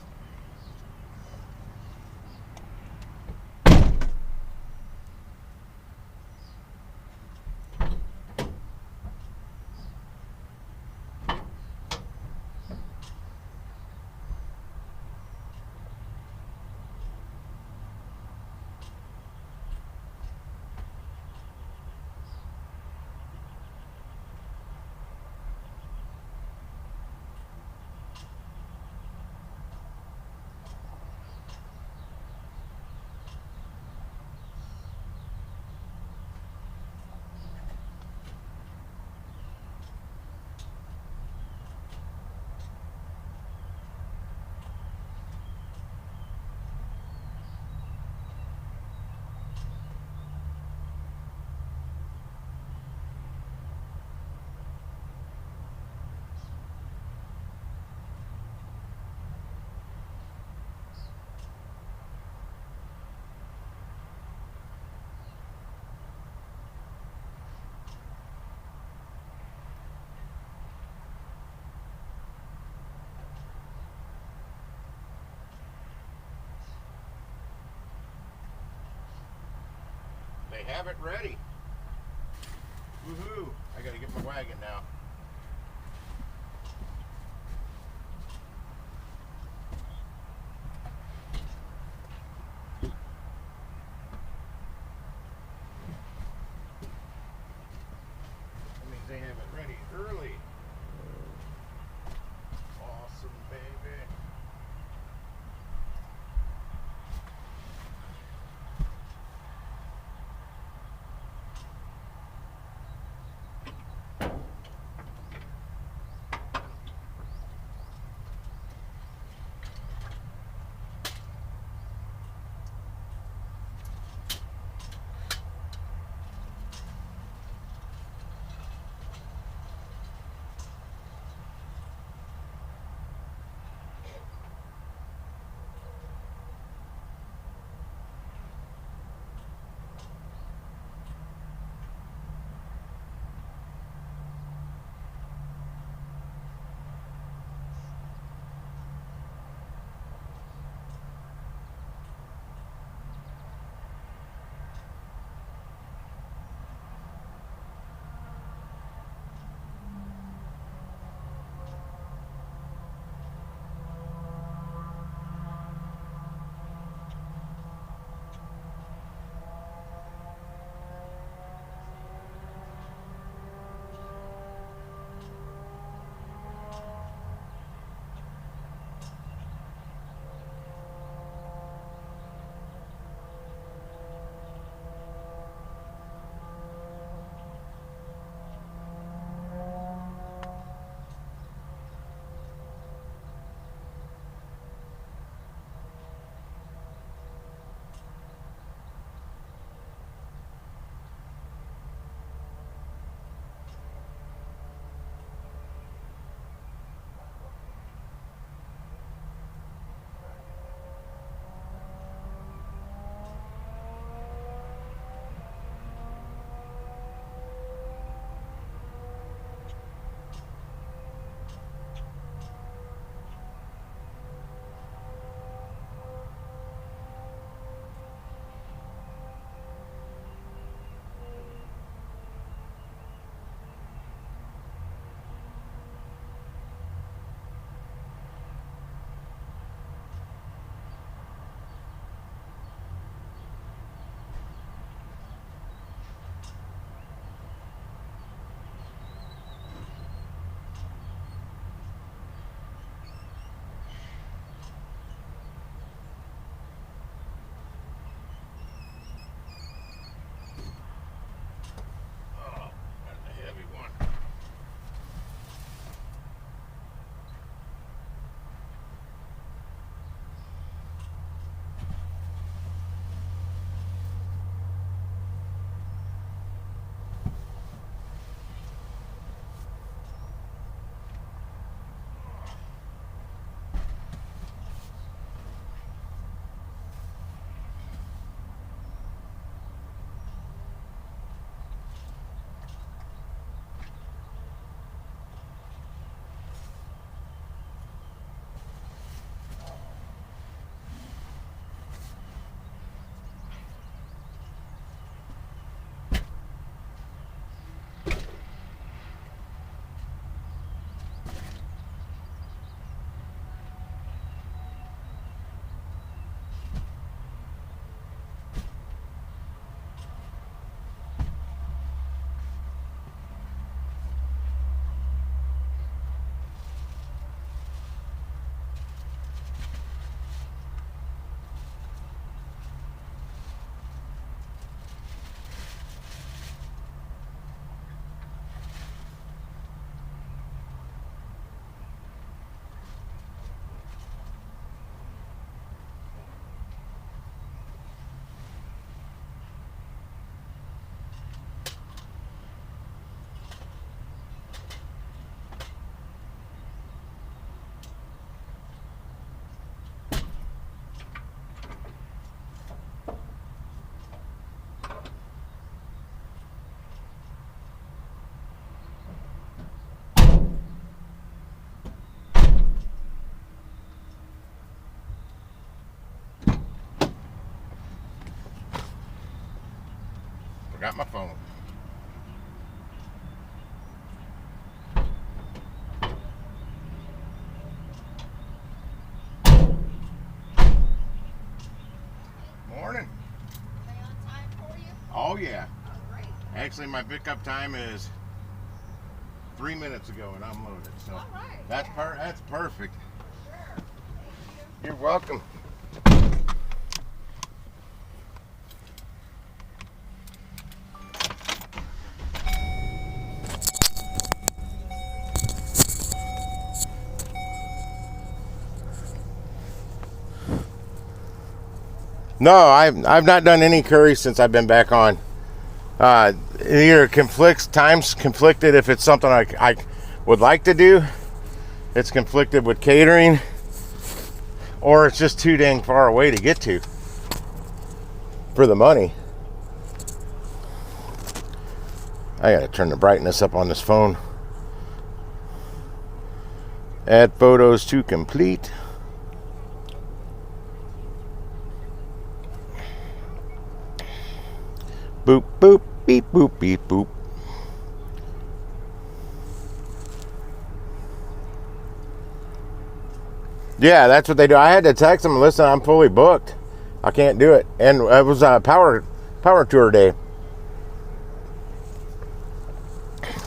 They have it ready. Woohoo! I gotta get my wagon now. That means they have it ready early. Awesome, baby. Forgot my phone. Morning. Are they on time for you? Oh yeah. Oh, great. Actually, my pickup time is 3 minutes ago, and I'm loaded. So All right. that's perfect. Sure. Thank you. You're welcome. No, I've not done any curry since I've been back on. It either times conflicted if it's something I would like to do. It's conflicted with catering, or it's just too dang far away to get to for the money. I gotta turn the brightness up on this phone. Add photos to complete. Boop, boop, beep, boop, beep, boop. Yeah, that's what they do. I had to text them, listen, I'm fully booked. I can't do it. And it was a power tour day.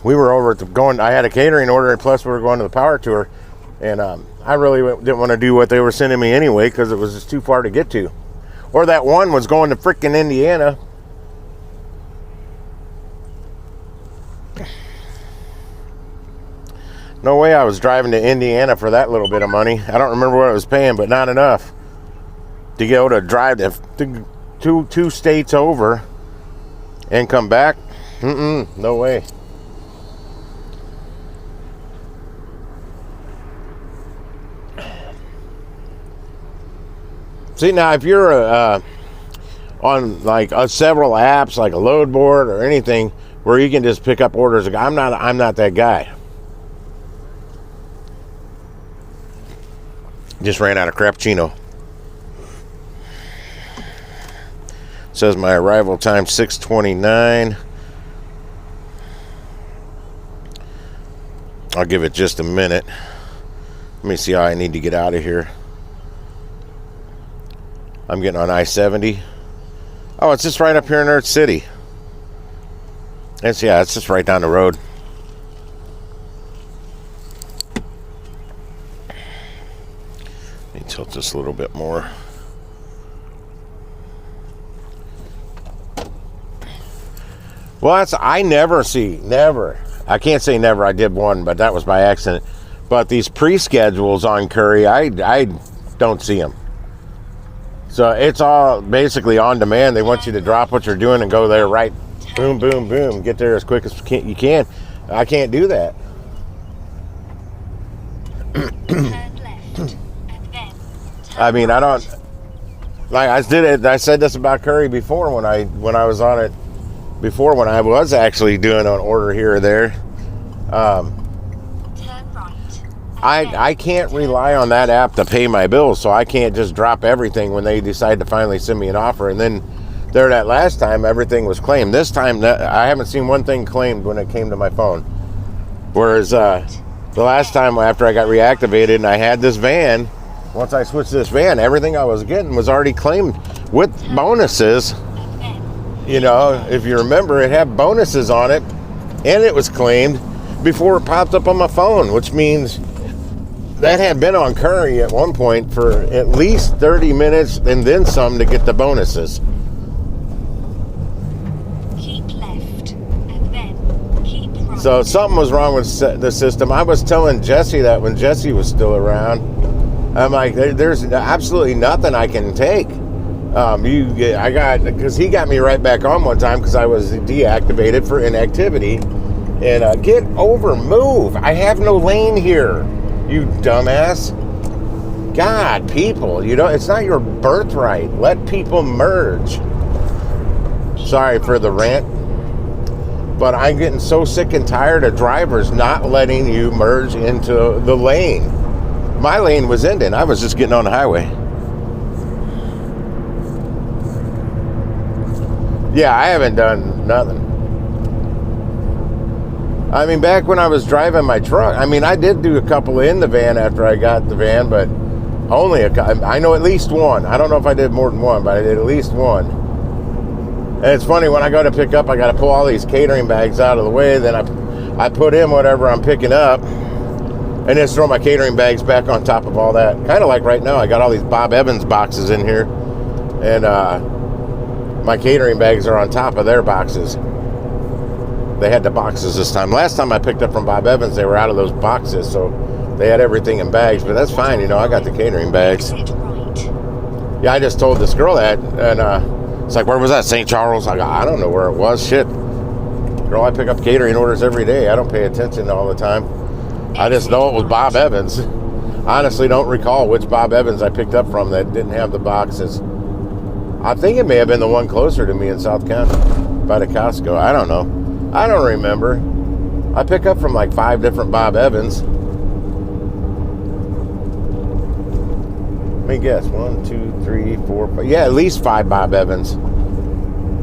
We were over at I had a catering order, and plus we were going to the power tour. And I really didn't want to do what they were sending me anyway, because it was just too far to get to. Or that one was going to frickin' Indiana. No way I was driving to Indiana for that little bit of money. I don't remember what I was paying, but not enough to be able to drive to two states over and come back. No way. See, now if you're on like several apps, like a load board or anything, where you can just pick up orders, I'm not that guy. Just ran out of Crappuccino. Says my arrival time 6:29. I'll give it just a minute. Let me see how I need to get out of here. I'm getting on I-70. Oh, it's just right up here in Earth City. It's just right down the road. Let me tilt this a little bit more. Well, I never. I can't say never. I did one, but that was by accident. But these pre-schedules on curry, I don't see them. So it's all basically on demand. They want you to drop what you're doing and go there right, boom, boom, boom, get there as quick as you can. I can't do that. Turn left, and then I mean, I don't like. I said this about curry before when I was on it before, when I was actually doing an order here or there. turn right. I can't rely on that app to pay my bills, so I can't just drop everything when they decide to finally send me an offer. And then that last time, everything was claimed. This time, I haven't seen one thing claimed when it came to my phone. Whereas the last time after I got reactivated and I had this van, once I switched to this van, everything I was getting was already claimed with bonuses. You know, if you remember, it had bonuses on it, and it was claimed before it popped up on my phone, which means that had been on curry at one point for at least 30 minutes and then some to get the bonuses. Keep left, and then keep right. So something was wrong with the system. I was telling Jesse that when Jesse was still around. I'm like, there's absolutely nothing I can take. Because he got me right back on one time because I was deactivated for inactivity. And move. I have no lane here. You dumbass. God, people, it's not your birthright. Let people merge. Sorry for the rant, but I'm getting so sick and tired of drivers not letting you merge into the lane. My lane was ending. I was just getting on the highway. Yeah, I haven't done nothing. I mean, back when I was driving my truck, I mean, I did do a couple in the van after I got the van, but only I know at least one. I don't know if I did more than one, but I did at least one. And it's funny, when I go to pick up, I got to pull all these catering bags out of the way. Then I put in whatever I'm picking up and just throw my catering bags back on top of all that. Kind of like right now, I got all these Bob Evans boxes in here. And my catering bags are on top of their boxes. They had the boxes this time. Last time I picked up from Bob Evans, they were out of those boxes, so they had everything in bags. But that's fine, you know, I got the catering bags. Yeah, I just told this girl that, and it's like, where was that? St. Charles? I don't know where it was. Shit. Girl, I pick up catering orders every day. I don't pay attention all the time. I just know it was Bob Evans. Honestly, don't recall which Bob Evans I picked up from that didn't have the boxes. I think it may have been the one closer to me in South County by the Costco. I don't know. I don't remember. I pick up from like 5 different Bob Evans. Let me guess. 1, 2, 3, 4, 5. Yeah, at least 5 Bob Evans.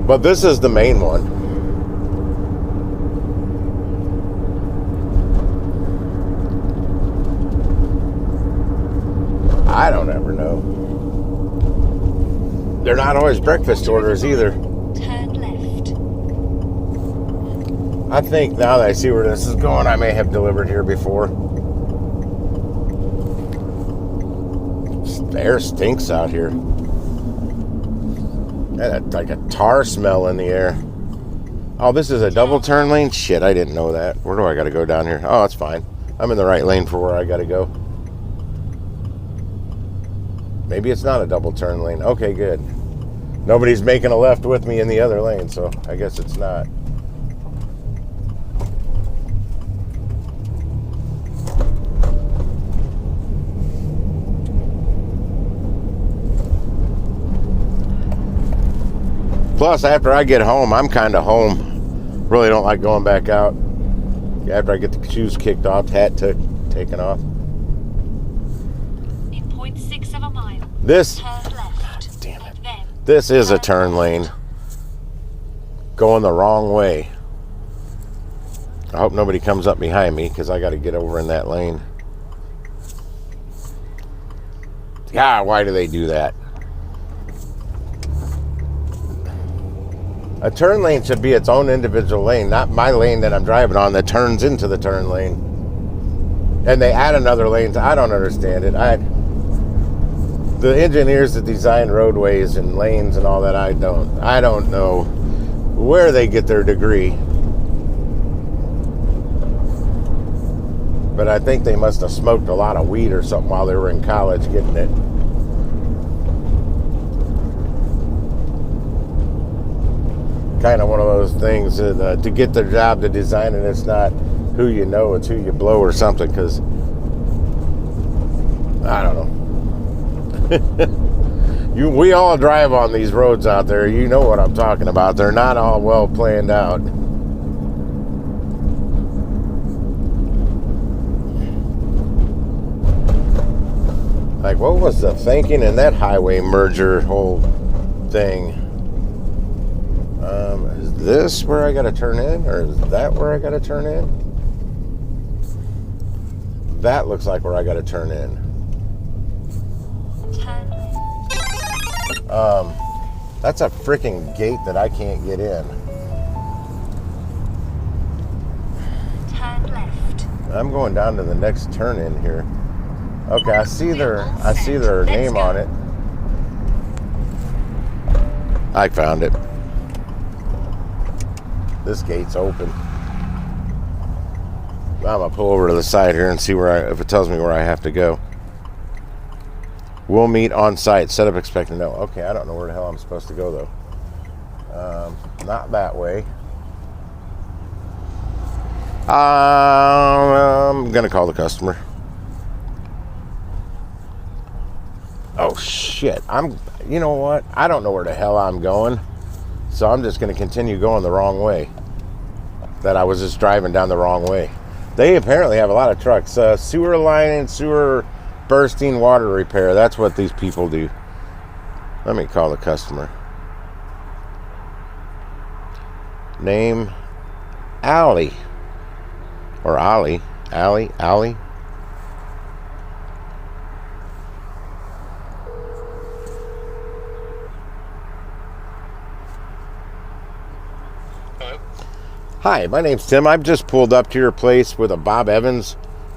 But this is the main one. I don't ever know. They're not always breakfast orders either. Turn left. I think now that I see where this is going, I may have delivered here before. The air stinks out here. And like a tar smell in the air. Oh, this is a double turn lane? Shit, I didn't know that. Where do I got to go down here? Oh, it's fine. I'm in the right lane for where I got to go. Maybe it's not a double turn lane. Okay, good. Nobody's making a left with me in the other lane, so I guess it's not. Plus, after I get home, I'm kind of home. Really don't like going back out. After I get the shoes kicked off, hat taken off. In 0.6 of a mile. This, Turn left. damn it. Then This is a turn lane. Going the wrong way. I hope nobody comes up behind me because I got to get over in that lane. God, why do they do that? A turn lane should be its own individual lane, not my lane that I'm driving on that turns into the turn lane. And they add another lane. I don't understand it. The engineers that design roadways and lanes and all that, I don't know where they get their degree. But I think they must have smoked a lot of weed or something while they were in college getting it. Kind of one of those things that, to get their job to design it, it's not who you know, it's who you blow or something, because I don't know. We all drive on these roads out there. You know what I'm talking about. They're not all well planned out. Like, what was the thinking in that highway merger whole thing? Is this where I got to turn in, or is that where I got to turn in? That looks like where I got to turn in. turn left. That's a freaking gate that I can't get in. Turn left. I'm going down to the next turn in here. Okay, I see their name on it. I found it. This gate's open. I'm gonna pull over to the side here and see if it tells me where I have to go. We'll meet on site. Set up expected. No. Okay, I don't know where the hell I'm supposed to go though. Not that way. I'm gonna call the customer. Oh shit! You know what? I don't know where the hell I'm going, so I'm just gonna continue going the wrong way. That I was just driving down the wrong way. They apparently have a lot of trucks. Sewer lining, sewer bursting, water repair. That's what these people do. Let me call the customer. Name Allie. Or Ollie. Allie. Hello? Hi, my name's Tim. I've just pulled up to your place with a Bob Evans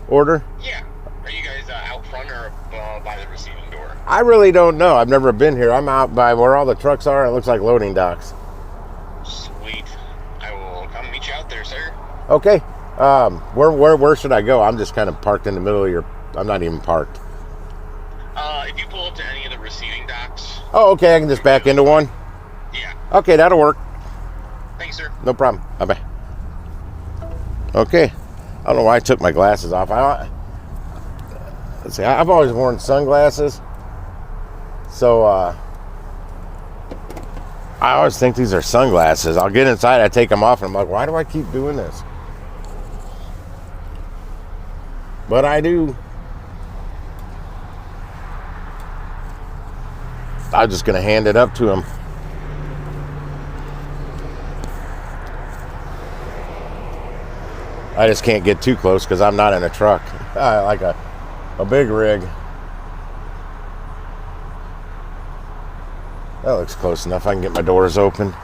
order. Yeah. Are you guys out front or by the receiving door? I really don't know. I've never been here. I'm out by where all the trucks are. It looks like loading docks. Sweet. I will come meet you out there, sir. Okay. Where should I go? I'm just kind of parked in the middle of your... I'm not even parked. If you pull up to any of the receiving docks. Oh, okay. I can just back into one? Yeah. Okay, that'll work. Thanks, sir. No problem. Bye-bye. Okay. I don't know why I took my glasses off. Let's see. I've always worn sunglasses. So, I always think these are sunglasses. I'll get inside, I take them off, and I'm like, why do I keep doing this? But I do. I'm just going to hand it up to him. I just can't get too close because I'm not in a truck. Like a big rig. That looks close enough. I can get my doors open.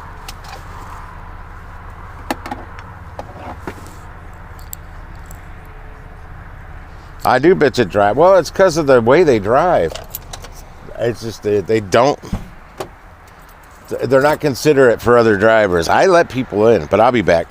I do bitch at drive. Well, it's because of the way they drive. It's just they don't. They're not considerate for other drivers. I let people in, but I'll be back.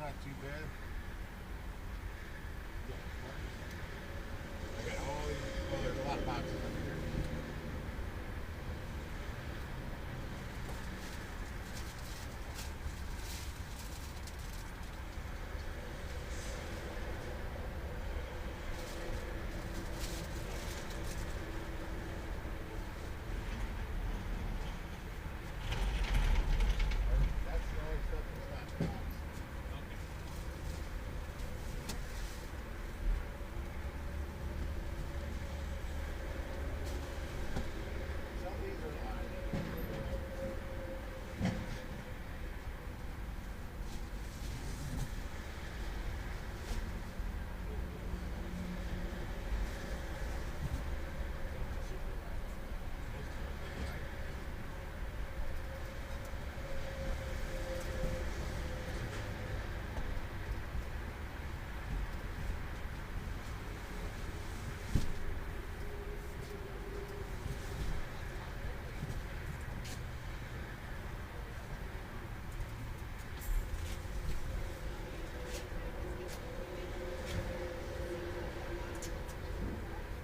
Not too bad. I got all these. Well, there's a lot of boxes up here. That's the only stuff that's not boxed. Some of these are lined.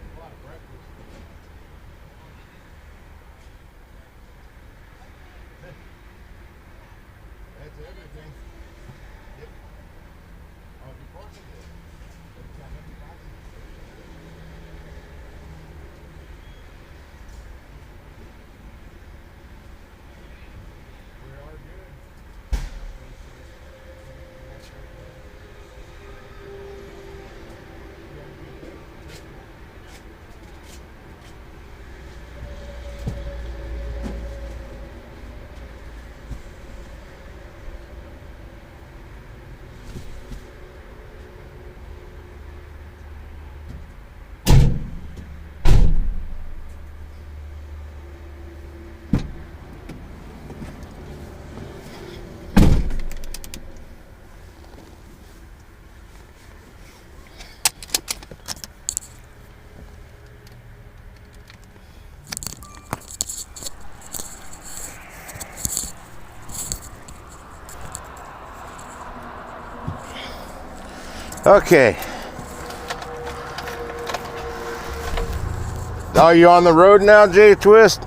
A lot of breakfast. That's everything. Yep. I'll be parking there. It's got heavy boxes. We are good. Okay. Are you on the road now, Jay Twist?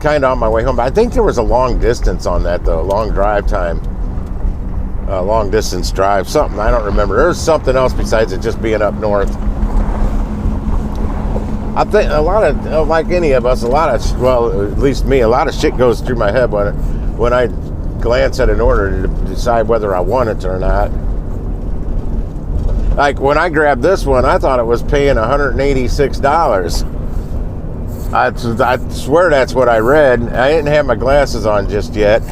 kind of on my way home. But I think there was a long distance on that, though. Long drive time. Long distance drive. Something. I don't remember. There was something else besides it just being up north. I think a lot of, like any of us, well, at least me, a lot of shit goes through my head when I glance at an order to decide whether I want it or not. Like when I grabbed this one, I thought it was paying $186. I swear that's what I read. I didn't have my glasses on just yet.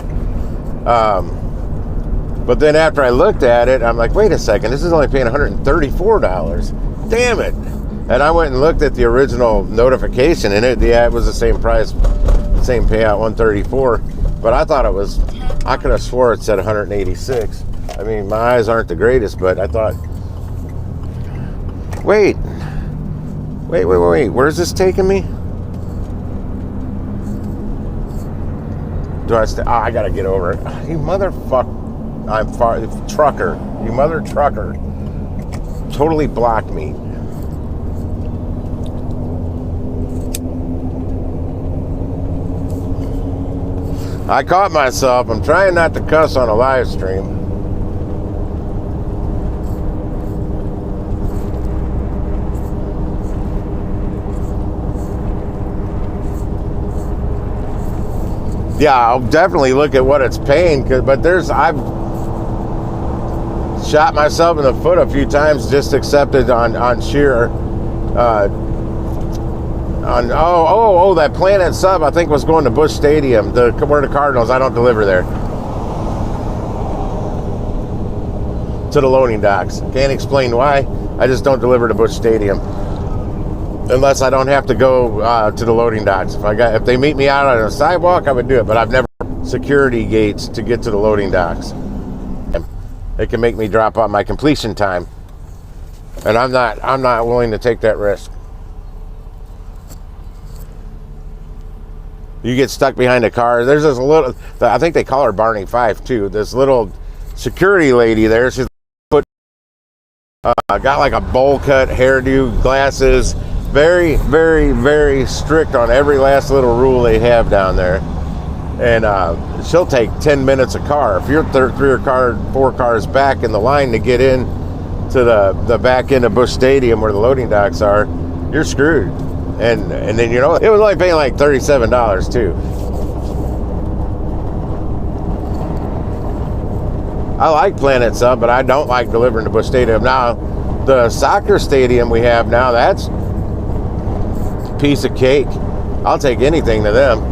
But then after I looked at it, I'm like, wait a second, this is only paying $134. Damn it. And I went and looked at the original notification, and it was the same price, same payout, $134. But I thought it was, I could have swore it said $186. I mean, my eyes aren't the greatest, but I thought, wait, where's this taking me? I gotta get over it. You motherfucker, trucker, you mother trucker, totally blocked me. I caught myself. I'm trying not to cuss on a live stream. Yeah, I'll definitely look at what it's paying, but I've shot myself in the foot a few times, just accepted on sheer that Planet Sub, I think, was going to Busch Stadium, where the Cardinals. I don't deliver there. To the loading docks. Can't explain why. I just don't deliver to Busch Stadium unless I don't have to go to the loading docks. If they meet me out on a sidewalk, I would do it. But I've never security gates to get to the loading docks. It can make me drop out my completion time, and I'm not willing to take that risk. You get stuck behind a car. There's this little, I think they call her Barney Fife too. This little security lady there. She's got like a bowl cut hairdo, glasses. Very, very, very strict on every last little rule they have down there. And she'll take 10 minutes a car. If you're 4 cars back in the line to get in to the back end of Busch Stadium where the loading docks are, you're screwed. And then, it was only paying like $37 too. I like Planet Sub, but I don't like delivering to Busch Stadium. Now, the soccer stadium we have now, that's a piece of cake. I'll take anything to them.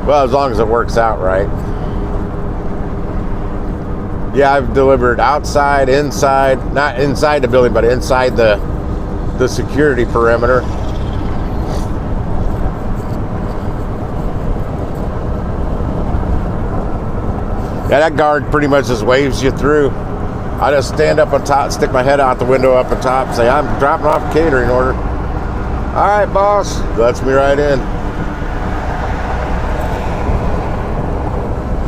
Well, as long as it works out right. Yeah, I've delivered outside, inside, not inside the building, but inside the security perimeter. Yeah, that guard pretty much just waves you through. I just stand up on top, stick my head out the window up on top, say, I'm dropping off a catering order. All right, boss. Lets me right in.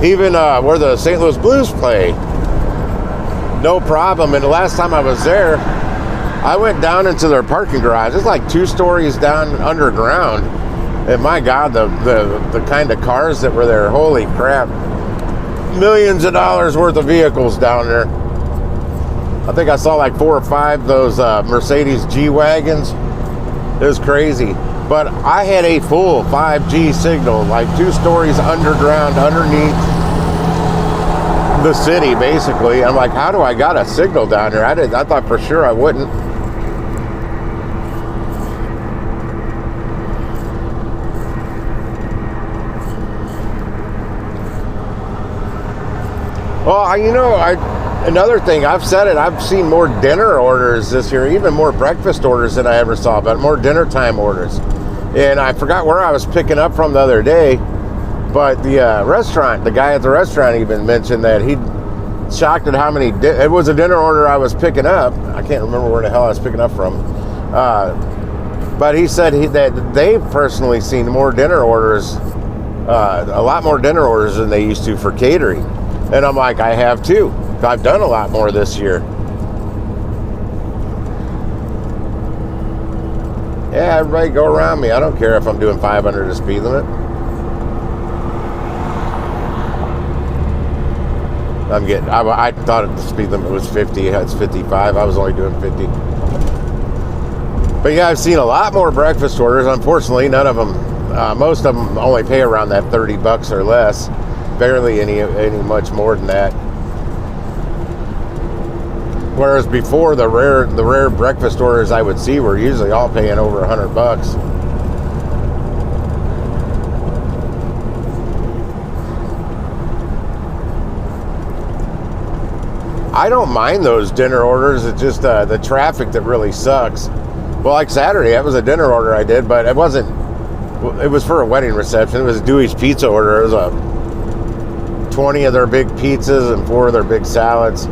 Even where the St. Louis Blues play, no problem. And the last time I was there, I went down into their parking garage. It's like 2 stories down underground. And my God, the kind of cars that were there, holy crap. Millions of dollars worth of vehicles down there. I think I saw like 4 or 5 of those Mercedes G-Wagons. It was crazy. But I had a full 5G signal, like 2 stories underground, underneath the city, basically. I'm like, how do I got a signal down here? I thought for sure I wouldn't. Well, another thing, I've said it, I've seen more dinner orders this year, even more breakfast orders than I ever saw, but more dinner time orders. And I forgot where I was picking up from the other day, but the guy at the restaurant even mentioned that he'd shocked at how many, it was a dinner order I was picking up. I can't remember where the hell I was picking up from. But he said that they've personally seen more dinner orders, a lot more dinner orders than they used to for catering. And I'm like, I have too. I've done a lot more this year. Yeah, everybody go around me. I don't care if I'm doing 500 the speed limit. I thought the speed limit was 50. It's 55. I was only doing 50. But yeah, I've seen a lot more breakfast orders. Unfortunately, none of them, most of them only pay around that $30 or less. Barely any much more than that. Whereas before, the rare breakfast orders I would see were usually all paying over $100. I don't mind those dinner orders. It's just the traffic that really sucks. Well, like Saturday, that was a dinner order I did, but it wasn't. It was for a wedding reception. It was Dewey's Pizza order. It was 20 of their big pizzas and 4 of their big salads.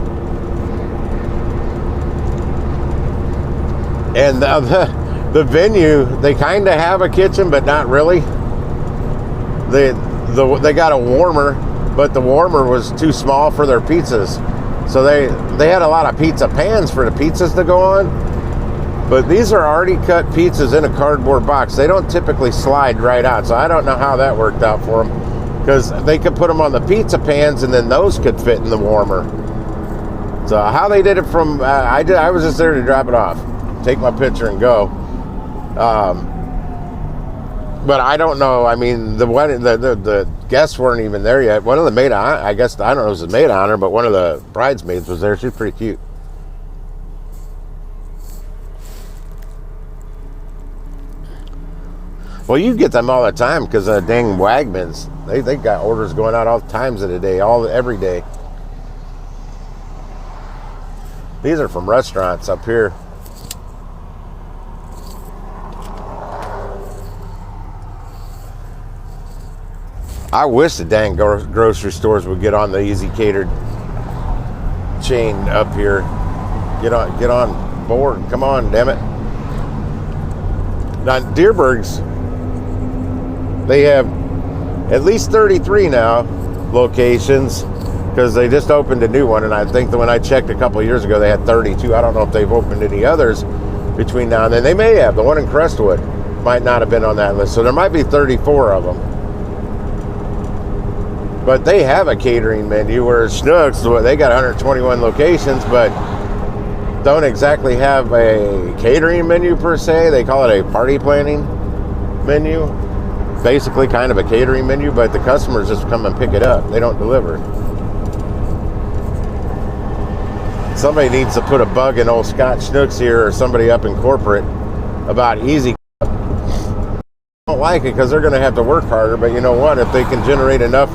And the venue, they kind of have a kitchen, but not really. They got a warmer, but the warmer was too small for their pizzas. So they had a lot of pizza pans for the pizzas to go on. But these are already cut pizzas in a cardboard box. They don't typically slide right out. So I don't know how that worked out for them. Because they could put them on the pizza pans and then those could fit in the warmer. So how they did it from, I was just there to drop it off. Take my picture and go. But I don't know. I mean, the guests weren't even there yet. One of the maid, I guess, I don't know if it was a maid of honor, but one of the bridesmaids was there. She's pretty cute. Well, you get them all the time because dang Wagmans, they got orders going out all times of the day, every day. These are from restaurants up here. I wish the dang grocery stores would get on the Easy Catered chain up here. Get on board. Come on, damn it. Now, Deerberg's, they have at least 33 now locations because they just opened a new one, and I think that when I checked a couple of years ago, they had 32. I don't know if they've opened any others between now and then. They may have. The one in Crestwood might not have been on that list, so there might be 34 of them. But they have a catering menu, where Schnucks, they got 121 locations, but don't exactly have a catering menu per se. They call it a party planning menu. Basically kind of a catering menu, but the customers just come and pick it up. They don't deliver. Somebody needs to put a bug in old Scott Schnucks here, or somebody up in corporate, about Easy. I don't like it because they're going to have to work harder, but you know what? If they can generate enough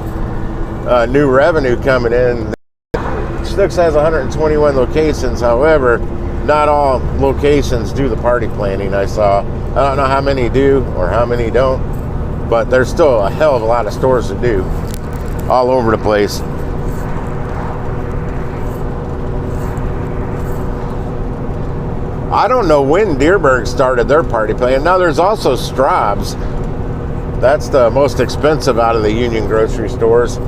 new revenue coming in. Schnucks has 121 locations. However, not all locations do the party planning. I saw. I don't know how many do or how many don't, but there's still a hell of a lot of stores to do all over the place. I don't know when Deerberg started their party planning. Now there's also Straub's. That's the most expensive out of the Union grocery stores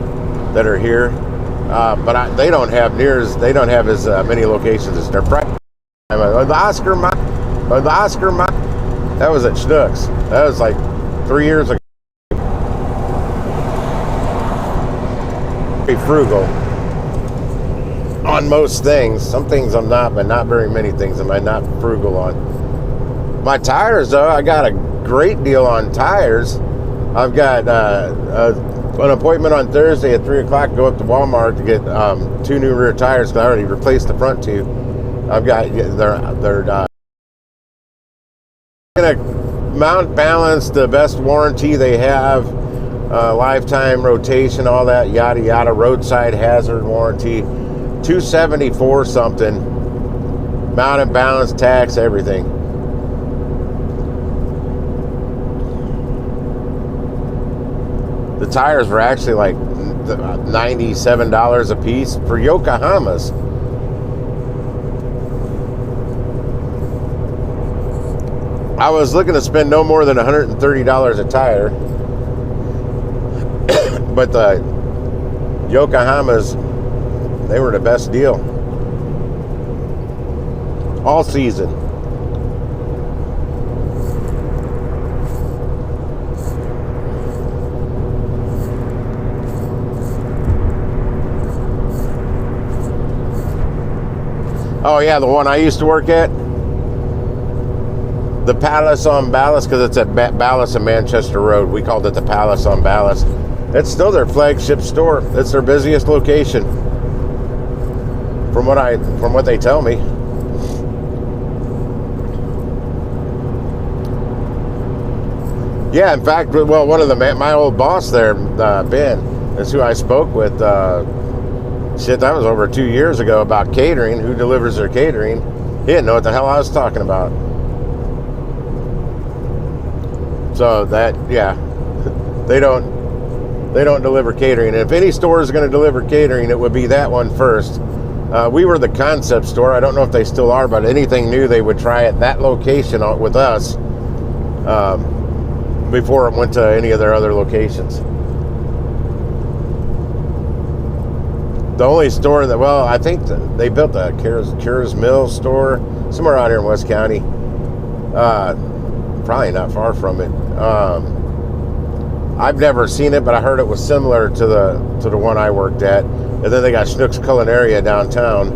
that are here, but they don't have as many locations as their price. The Oscar that was at Schnucks. That was like 3 years ago. Very frugal on most things. Some things I'm not, but not very many things am I not frugal on. My tires, though, I got a great deal on tires. I've got an appointment on Thursday at 3 o'clock. Go up to Walmart to get 2 new rear tires because I already replaced the front 2. I've got they're gonna mount balance, the best warranty they have, lifetime rotation, all that yada yada, roadside hazard warranty, $274 something, mount and balance, tax, everything. The tires were actually like $97 a piece for Yokohamas. I was looking to spend no more than $130 a tire, but the Yokohamas, they were the best deal all season. Oh yeah, the one I used to work at. The Palace on Ballast, because it's at Ballast and Manchester Road. We called it the Palace on Ballast. It's still their flagship store. It's their busiest location. From what they tell me. Yeah, in fact, well, one of my old boss there, Ben, is who I spoke with. Shit, that was over 2 years ago about catering. Who delivers their catering? He didn't know what the hell I was talking about. So that, yeah, they don't deliver catering. And if any store is going to deliver catering, it would be that one first. We were the concept store. I don't know if they still are, but anything new they would try at that location with us before it went to any of their other locations. The only store that, well, I think they built a Cures Mill store somewhere out here in West County. Probably not far from it. I've never seen it, but I heard it was similar to the one I worked at. And then they got Schnucks Culinaria downtown,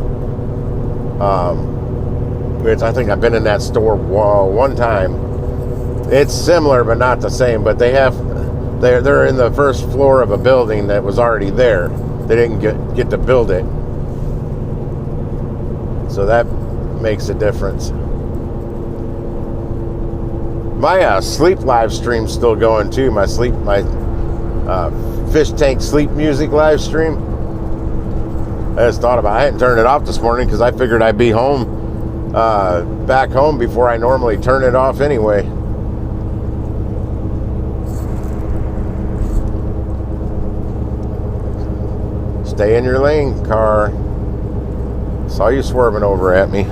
which I think I've been in that store one time. It's similar, but not the same. But they're in the first floor of a building that was already there. They didn't get to build it, so that makes a difference. My sleep live stream's still going too. My fish tank sleep music live stream. I just thought about it. I hadn't turned it off this morning because I figured I'd be home, back home before I normally turn it off anyway. Stay in your lane, car. Saw you swerving over at me.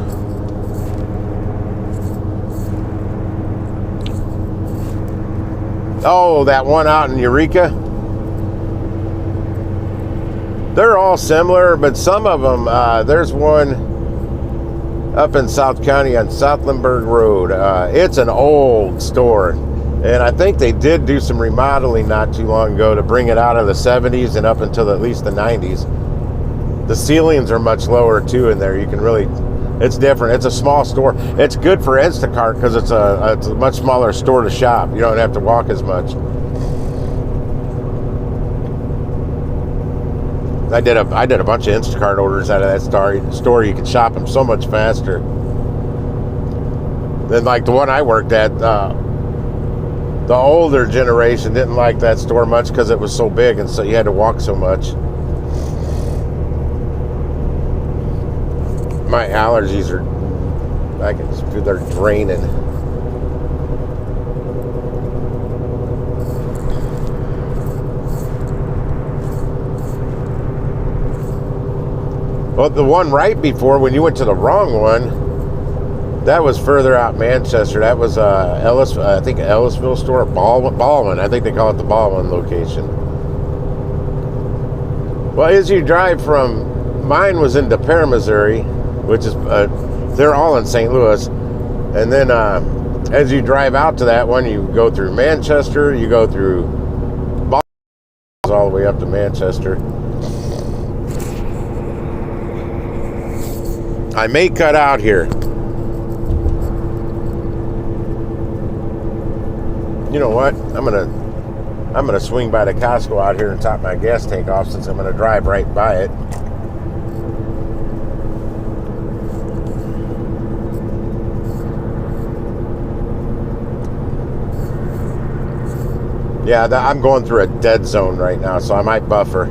Oh, that one out in Eureka? They're all similar, but some of them, there's one up in South County on South Lindbergh Road. It's an old store, and I think they did do some remodeling not too long ago to bring it out of the 70s and up until at least the 90s. The ceilings are much lower too in there. You can really, it's different. It's a small store. It's good for Instacart because it's a much smaller store to shop. You don't have to walk as much. I did a bunch of Instacart orders out of that store. You could shop them so much faster than like the one I worked at. The older generation didn't like that store much because it was so big and so you had to walk so much. My allergies are, I can just feel they're draining. Well, the one right before, when you went to the wrong one, that was further out Manchester. That was I think Ellisville store, Baldwin. I think they call it the Baldwin location. Well, as you drive from, mine was in DePere, Missouri, which is, they're all in St. Louis. And then as you drive out to that one, you go through Manchester, you go through Baldwin, all the way up to Manchester. I may cut out here. You know what? I'm gonna swing by the Costco out here and top my gas tank off since I'm gonna drive right by it. Yeah, I'm going through a dead zone right now, so I might buffer.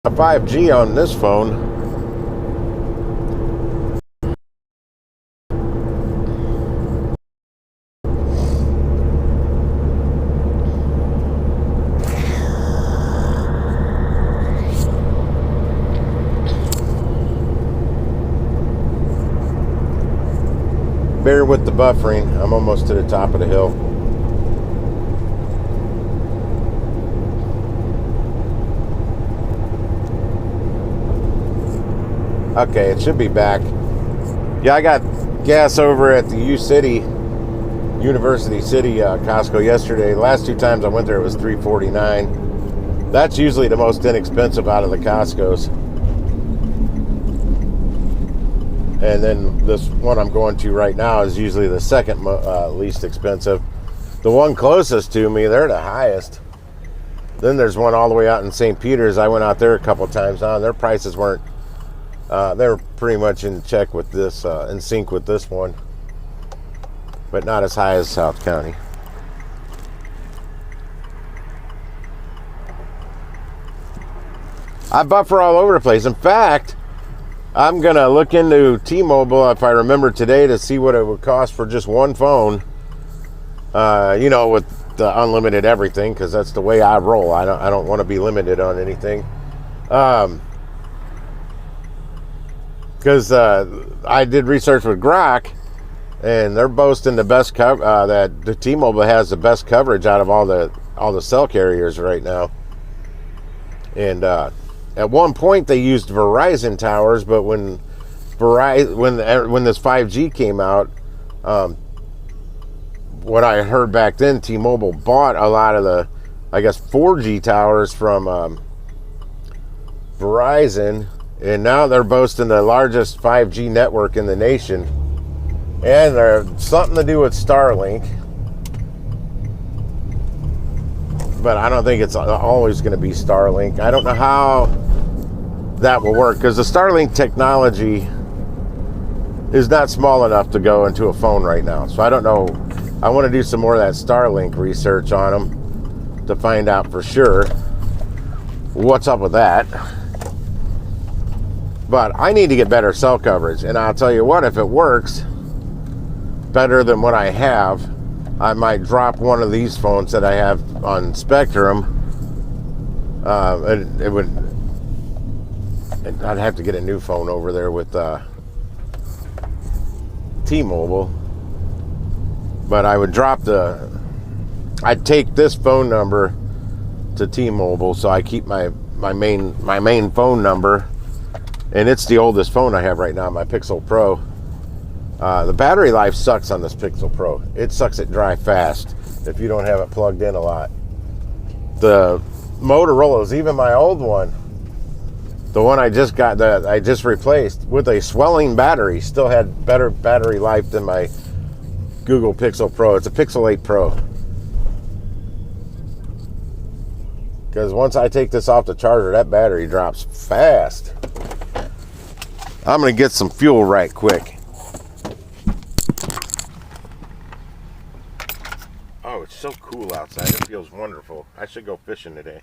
A 5G on this phone. Bear with the buffering. I'm almost to the top of the hill. Okay, it should be back. Yeah, I got gas over at the University City Costco yesterday. The last two times I went there, it was $3.49. That's usually the most inexpensive out of the Costcos. And then this one I'm going to right now is usually the second least expensive. The one closest to me, they're the highest. Then there's one all the way out in St. Peter's. I went out there a couple times on. Their prices weren't, they were pretty much in check with this, in sync with this one. But not as high as South County. I buffer all over the place. In fact, I'm going to look into T-Mobile, if I remember today, to see what it would cost for just one phone. You know, with the unlimited everything, because that's the way I roll. I don't want to be limited on anything. Because I did research with Grok, and they're boasting the best that the T-Mobile has the best coverage out of all the cell carriers right now. And at one point they used Verizon towers, but when this 5G came out, what I heard back then, T-Mobile bought a lot of the, I guess, 4G towers from Verizon, and now they're boasting the largest 5G network in the nation, and they're something to do with Starlink, but I don't think it's always going to be Starlink. I don't know how that will work, because the Starlink technology is not small enough to go into a phone right now, so I don't know. I want to do some more of that Starlink research on them to find out for sure what's up with that. But I need to get better cell coverage, and I'll tell you what, if it works better than what I have, I might drop one of these phones that I have on Spectrum. I'd have to get a new phone over there with T-Mobile. But I would I'd take this phone number to T-Mobile, so I keep my main phone number, and it's the oldest phone I have right now, my Pixel Pro. The battery life sucks on this Pixel Pro. It sucks it dry fast if you don't have it plugged in a lot. The Motorola's, even my old one, the one I just got, that I just replaced with a swelling battery, still had better battery life than my Google Pixel Pro. It's a Pixel 8 Pro. Because once I take this off the charger, that battery drops fast. I'm going to get some fuel right quick. Oh, it's so cool outside. It feels wonderful. I should go fishing today.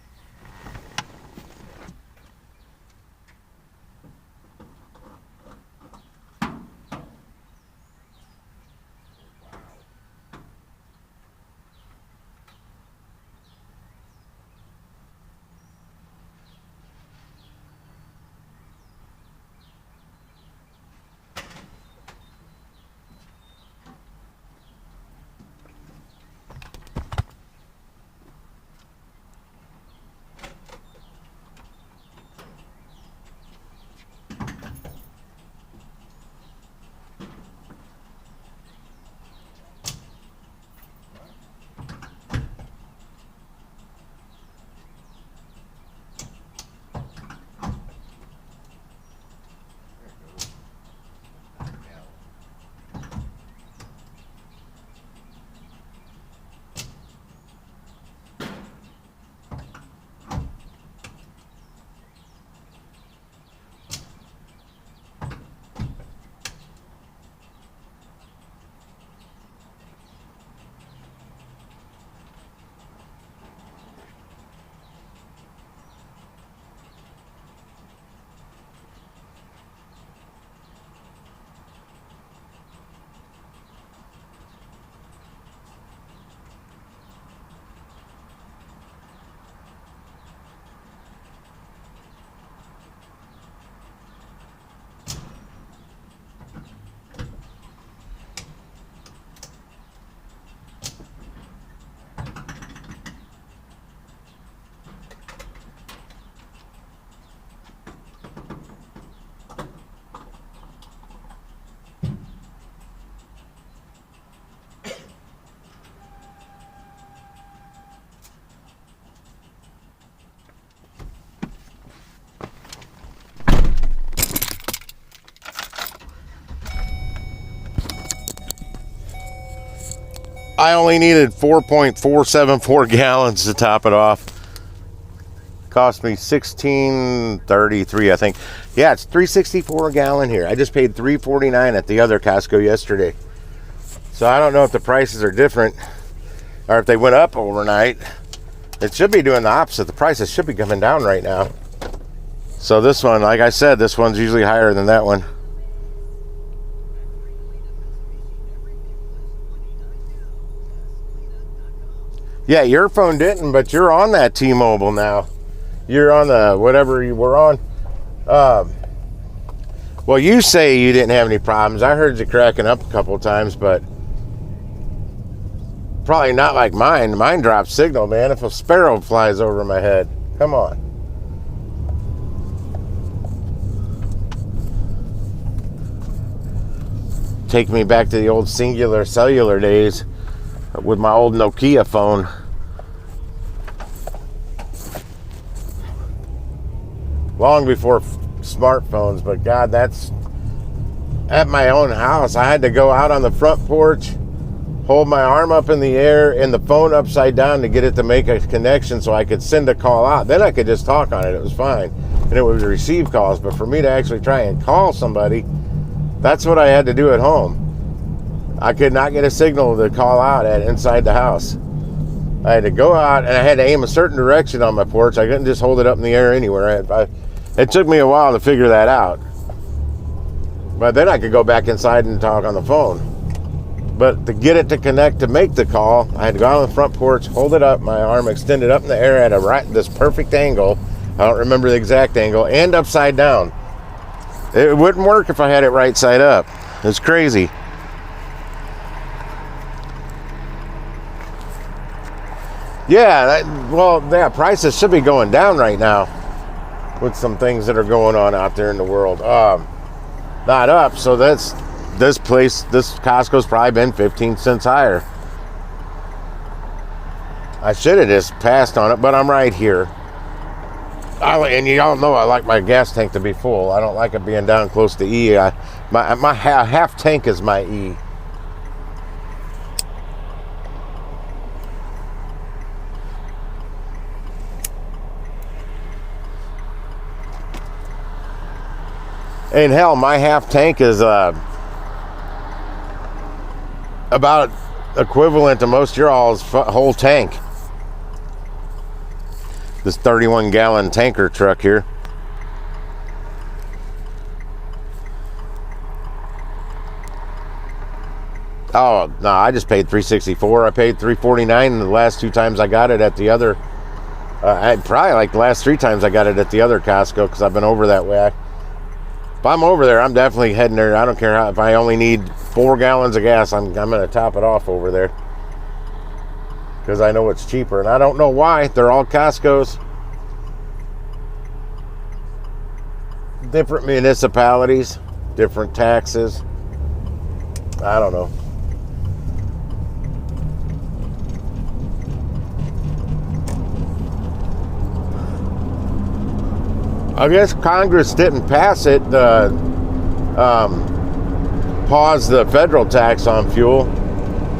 I only needed 4.474 gallons to top it off. Cost me $16.33, I think. Yeah, it's $3.64 a gallon here. I just paid $3.49 at the other Costco yesterday. So I don't know if the prices are different or if they went up overnight. It should be doing the opposite. The prices should be coming down right now. So this one, like I said, this one's usually higher than that one. Yeah, your phone didn't, but you're on that T-Mobile now. You're on the whatever you were on. Well, you say you didn't have any problems. I heard you cracking up a couple of times, but probably not like mine. Mine drops signal, man. If a sparrow flies over my head, come on. Take me back to the old singular cellular days with my old Nokia phone. Long before smartphones, but God, that's at my own house. I had to go out on the front porch, hold my arm up in the air and the phone upside down to get it to make a connection so I could send a call out. Then I could just talk on it. It was fine. And it would receive calls. But for me to actually try and call somebody, that's what I had to do at home. I could not get a signal to call out at inside the house. I had to go out and I had to aim a certain direction on my porch. I couldn't just hold it up in the air anywhere. It took me a while to figure that out. But then I could go back inside and talk on the phone. But to get it to connect to make the call, I had to go out on the front porch, hold it up, my arm extended up in the air at this perfect angle. I don't remember the exact angle, and upside down. It wouldn't work if I had it right side up. It's crazy. Yeah, prices should be going down right now with some things that are going on out there in the world. Not up, so this Costco's probably been 15 cents higher. I should have just passed on it, but I'm right here. And you all know I like my gas tank to be full. I don't like it being down close to E. My half tank is my E. And hell, my half tank is about equivalent to most of your all's whole tank. This 31-gallon tanker truck here. Oh, no, I just paid $3.64. I paid $3.49 the last two times I got it at the other. Probably like the last three times I got it at the other Costco because I've been over that way. If I'm over there, I'm definitely heading there. I don't care if I only need 4 gallons of gas. I'm going to top it off over there because I know it's cheaper, and I don't know why. They're all Costco's. Different municipalities, different taxes. I don't know. I guess Congress didn't pass it, pause the federal tax on fuel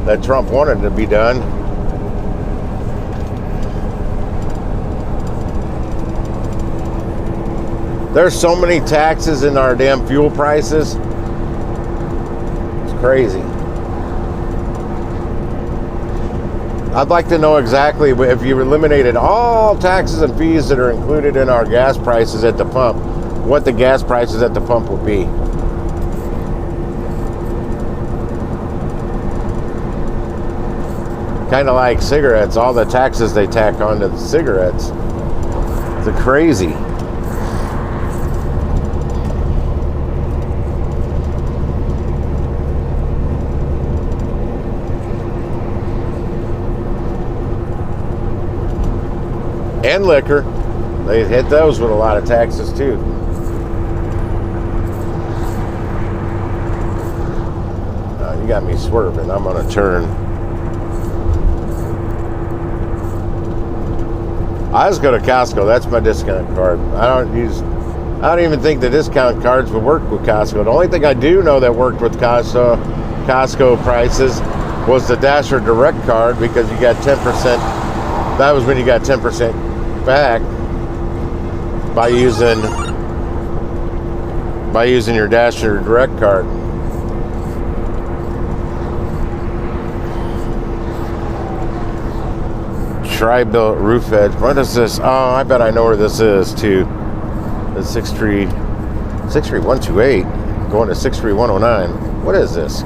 that Trump wanted to be done. There's so many taxes in our damn fuel prices. It's crazy. I'd like to know exactly if you eliminated all taxes and fees that are included in our gas prices at the pump, what the gas prices at the pump would be. Kind of like cigarettes, all the taxes they tack onto the cigarettes. It's crazy. And liquor. They hit those with a lot of taxes too. You got me swerving. I'm on a turn. I just go to Costco. That's my discount card. I don't even think the discount cards would work with Costco. The only thing I do know that worked with Costco prices was the Dasher Direct card, because you got 10%. That was when you got 10% back by using your Dasher Direct card. Tri-built roof edge. What is this? Oh, I bet I know where this is too. The 63128 going to 63109. What is this?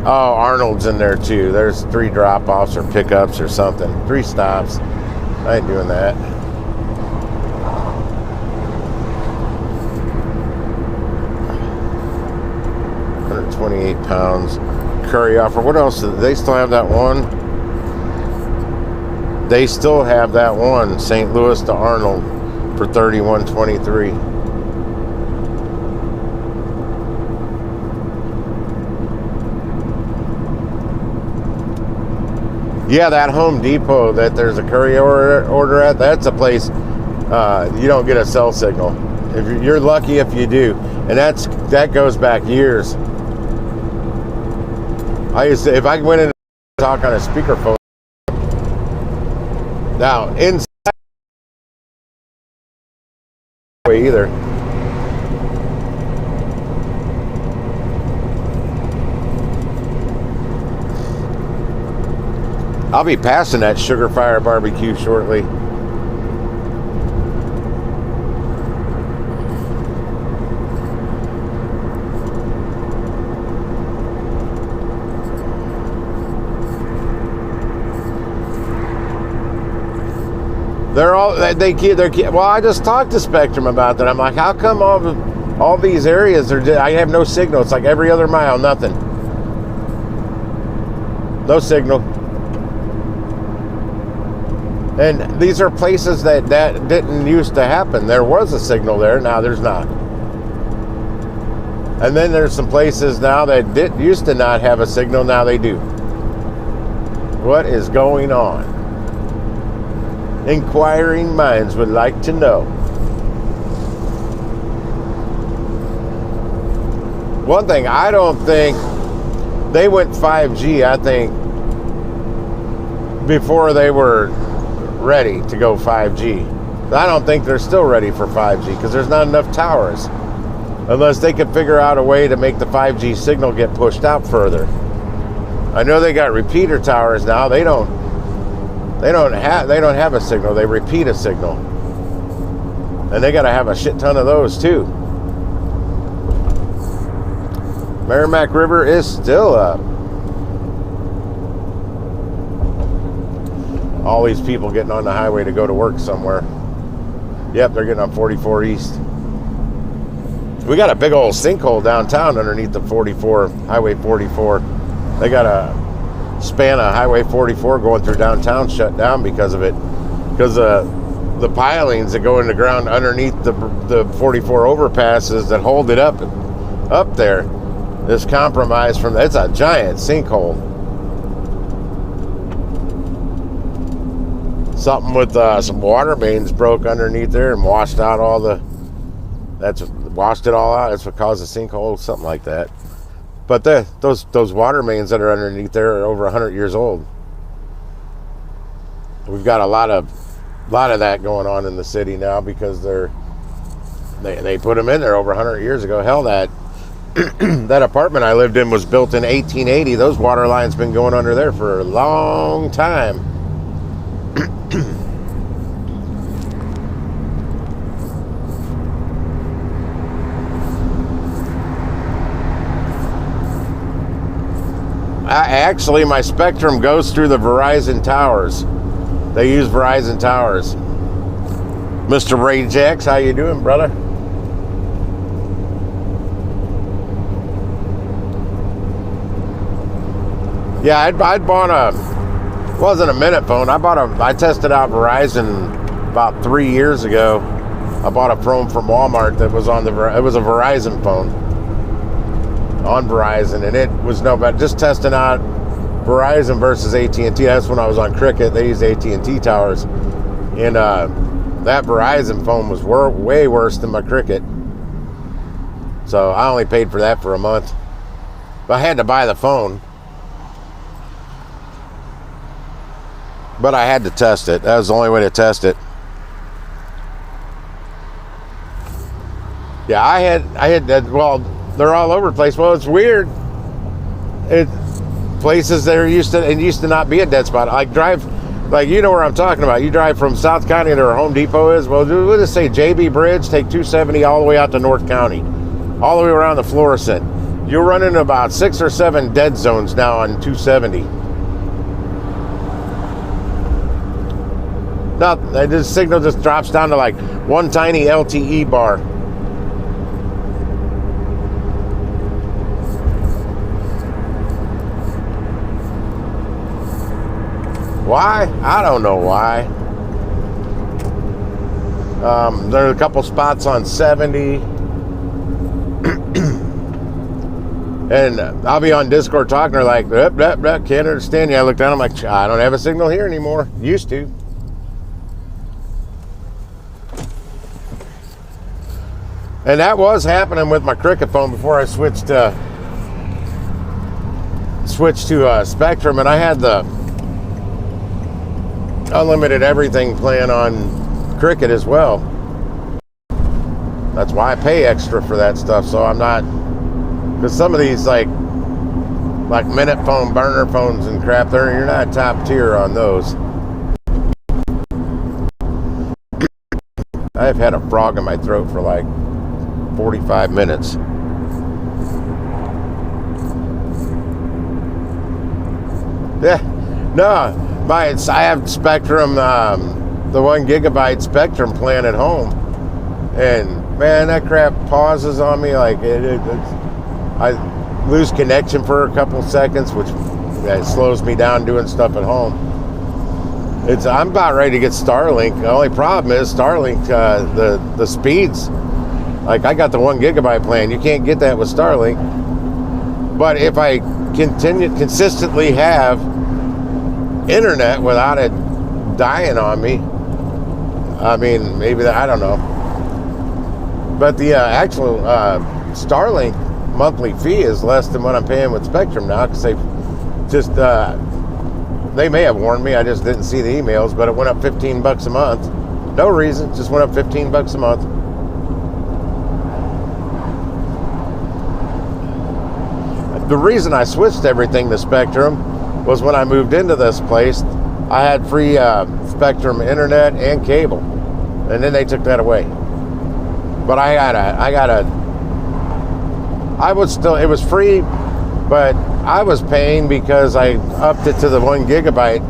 Oh, Arnold's in there too. There's 3 drop-offs or pickups or something. 3 stops. I ain't doing that. £128. Curry offer. What else? Do they still have that one? They still have that one. St. Louis to Arnold for $31.23. Yeah, that Home Depot that there's a courier order at, that's a place you don't get a cell signal. If you're lucky if you do, and that goes back years. I used to, if I went in and talk on a speakerphone. Now inside either. I'll be passing that Sugar Fire barbecue shortly. Well, I just talked to Spectrum about that. I'm like, how come all these areas I have no signal? It's like every other mile, nothing. No signal. And these are places that didn't used to happen. There was a signal there, now there's not. And then there's some places now that used to not have a signal, now they do. What is going on? Inquiring minds would like to know. One thing, I don't think they went 5G, I think, before they were ready to go 5G. I don't think they're still ready for 5G because there's not enough towers. Unless they could figure out a way to make the 5G signal get pushed out further. I know they got repeater towers now. They don't have a signal. They repeat a signal. And they got to have a shit ton of those too. Merrimack River is still up. All these people getting on the highway to go to work somewhere. Yep, they're getting on 44 East. We got a big old sinkhole downtown underneath the 44, Highway 44. They got a span of Highway 44 going through downtown shut down because of it. Because the pilings that go in the ground underneath the 44 overpasses that hold it up there is compromised from, it's a giant sinkhole. Something with some water mains broke underneath there and washed out washed it all out. That's what caused the sinkhole, something like that. But those water mains that are underneath there are over 100 years old. We've got a lot of that going on in the city now because they put them in there over 100 years ago. Hell, that that apartment I lived in was built in 1880. Those water lines been going under there for a long time. Actually, my Spectrum goes through the Verizon towers. They use Verizon towers. Mr. Ray Jacks, how you doing, brother? Yeah, I'd bought wasn't a minute phone. I tested out Verizon about 3 years ago. I bought a phone from Walmart that was it was a Verizon phone. On Verizon, and it was just testing out Verizon versus AT&T. That's when I was on Cricket. They used AT&T towers, and that Verizon phone was way worse than my Cricket. So I only paid for that for a month. But I had to buy the phone But I had to test it. That was the only way to test it. Yeah, I had that. Well, they're all over the place. Well, it's weird. It places that used to not be a dead spot. Like you know where I'm talking about. You drive from South County to where Home Depot is. Well, we'll just say JB Bridge, take 270 all the way out to North County, all the way around the Florissant. You're running about 6 or 7 dead zones now on 270. No, this signal just drops down to like one tiny LTE bar. Why? I don't know why. There are a couple spots on 70. And I'll be on Discord talking to her like, can't understand you. I look down, I'm like, I don't have a signal here anymore. Used to. And that was happening with my Cricket phone before I switched to Spectrum, and I had the unlimited everything plan on Cricket as well. That's why I pay extra for that stuff, so I'm not, because some of these like minute phone, burner phones and crap, you're not top tier on those. I've had a frog in my throat for like 45 minutes. Yeah, no, I have Spectrum, the 1 gigabyte Spectrum plan at home, and man, that crap pauses on me like I lose connection for a couple seconds, which slows me down doing stuff at home. I'm about ready to get Starlink. The only problem is Starlink, the speeds. Like, I got the 1 gigabyte plan. You can't get that with Starlink. But if I consistently have internet without it dying on me, I mean, maybe I don't know. But the actual Starlink monthly fee is less than what I'm paying with Spectrum now, because they may have warned me. I just didn't see the emails, but it went up $15 a month. No reason, just went up $15 a month. The reason I switched everything to Spectrum was when I moved into this place, I had free Spectrum internet and cable, and then they took that away. But it was free, but I was paying because I upped it to the 1 gigabyte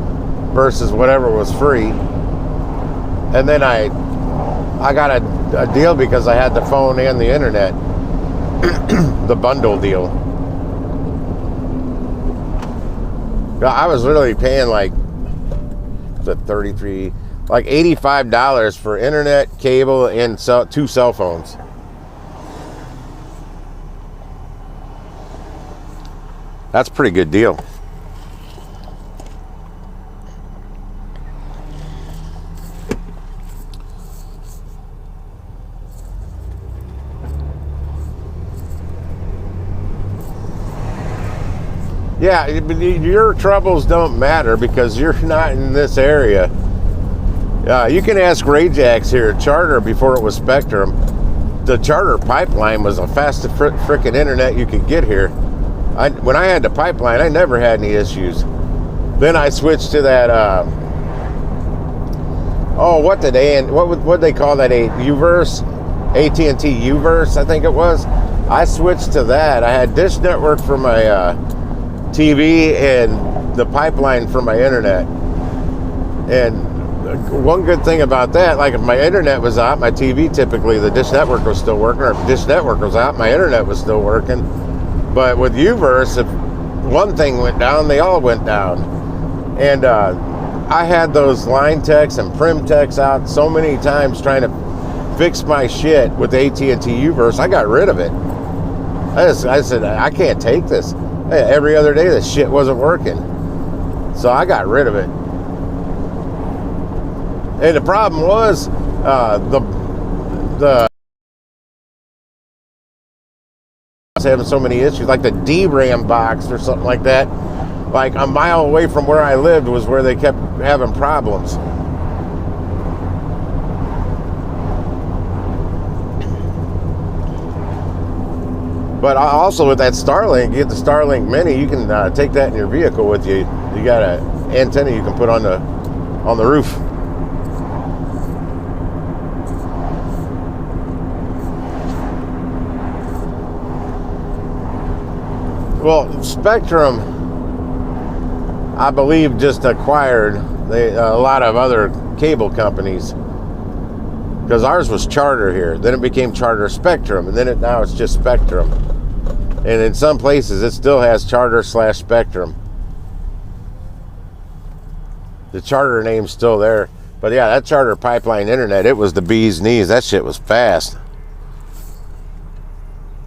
versus whatever was free. And then I got a deal because I had the phone and the internet, the bundle deal. I was literally paying like $85 for internet, cable, and 2 cell phones. That's a pretty good deal. Yeah, but your troubles don't matter because you're not in this area. You can ask Rajax here at Charter before it was Spectrum. The Charter pipeline was the fastest frickin' internet you could get here. When I had the pipeline, I never had any issues. Then I switched to that. What did they call that? Uverse, AT&T Uverse, I think it was. I switched to that. I had Dish Network for my TV and the pipeline for my internet. And one good thing about that, like if my internet was out, my TV typically, the Dish Network was still working, or if Dish Network was out, my internet was still working. But with Uverse, if one thing went down, they all went down. And I had those line techs and prim techs out so many times trying to fix my shit with AT&T Uverse, I got rid of it. I said, I can't take this. Every other day, this shit wasn't working. So I got rid of it. And the problem was, the having so many issues, like the DRAM box or something like that. like a mile away from where I lived was where they kept having problems. But also with that Starlink, you get the Starlink Mini, you can take that in your vehicle with you. You got an antenna you can put on the roof. Well, Spectrum, I believe, just acquired a lot of other cable companies, because ours was Charter here. Then it became Charter Spectrum, and then now it's just Spectrum. And in some places, it still has Charter/Spectrum. The Charter name's still there. But yeah, that Charter pipeline internet, it was the bee's knees. That shit was fast.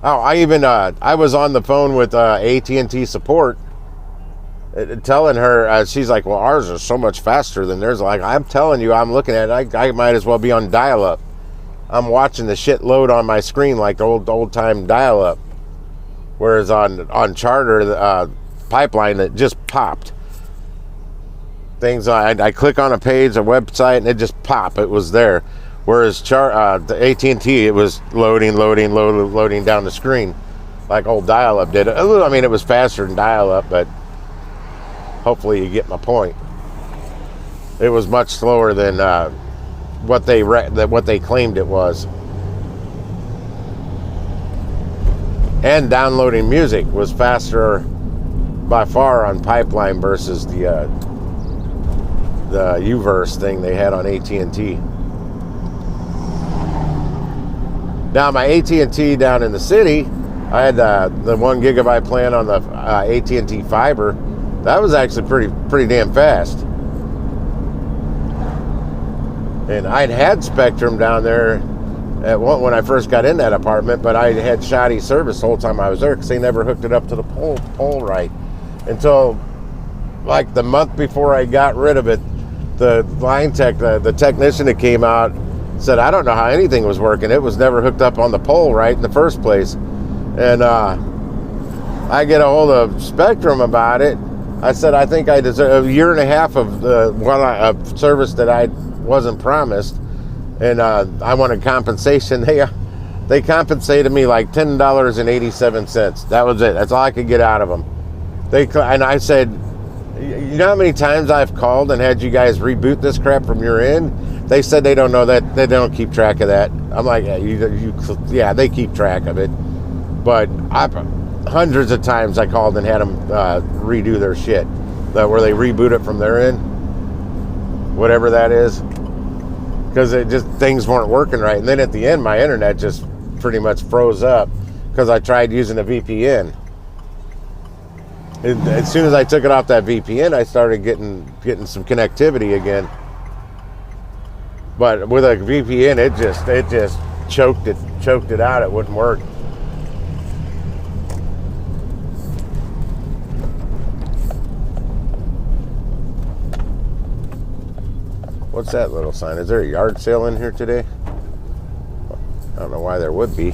Oh, I was on the phone with AT&T support, telling her, she's like, well, ours is so much faster than theirs. Like, I'm telling you, I'm looking at it, I might as well be on dial-up. I'm watching the shit load on my screen like the old time dial-up. Whereas on Charter, the pipeline, that just popped. Things, I click on a page, a website, and it just pop. It was there. Whereas the AT&T, it was loading down the screen like old dial-up did. I mean, it was faster than dial-up, but hopefully you get my point. It was much slower than what they claimed it was. And downloading music was faster by far on pipeline versus the Uverse thing they had on AT&T. Now my AT&T down in the city, I had the 1 gigabyte plan on the AT&T fiber. That was actually pretty damn fast. And I'd had Spectrum down there when I first got in that apartment, but I had shoddy service the whole time I was there because they never hooked it up to the pole right. Until like the month before I got rid of it, the line tech, the technician that came out, said, I don't know how anything was working. It was never hooked up on the pole right in the first place. And I get a hold of Spectrum about it. I said, I think I deserve a year and a half of a service that I wasn't promised. And I wanted compensation. They compensated me like $10.87. That was it. That's all I could get out of them. And I said, you know how many times I've called and had you guys reboot this crap from your end? They said they don't know that. They don't keep track of that. I'm like, yeah, they keep track of it. But hundreds of times I called and had them redo their shit, where they reboot it from their end, whatever that is, because things weren't working right. And then at the end, my internet just pretty much froze up because I tried using a VPN. As soon as I took it off that VPN, I started getting some connectivity again. But with a VPN, it just choked it out. It wouldn't work. What's that little sign? Is there a yard sale in here today? I don't know why there would be.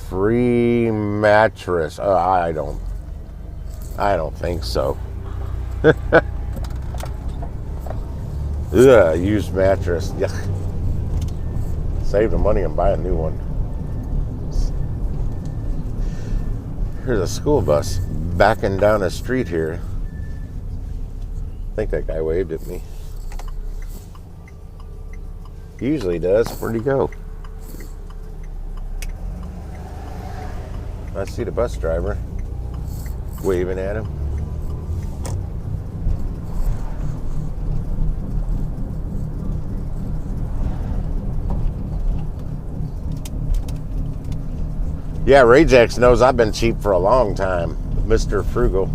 Free mattress. I don't think so. Ugh, used mattress. Yuck. Save the money and buy a new one. Here's a school bus backing down a street here. I think that guy waved at me. He usually does. Where'd he go? I see the bus driver waving at him. Yeah, Rajax knows I've been cheap for a long time, Mr. Frugal.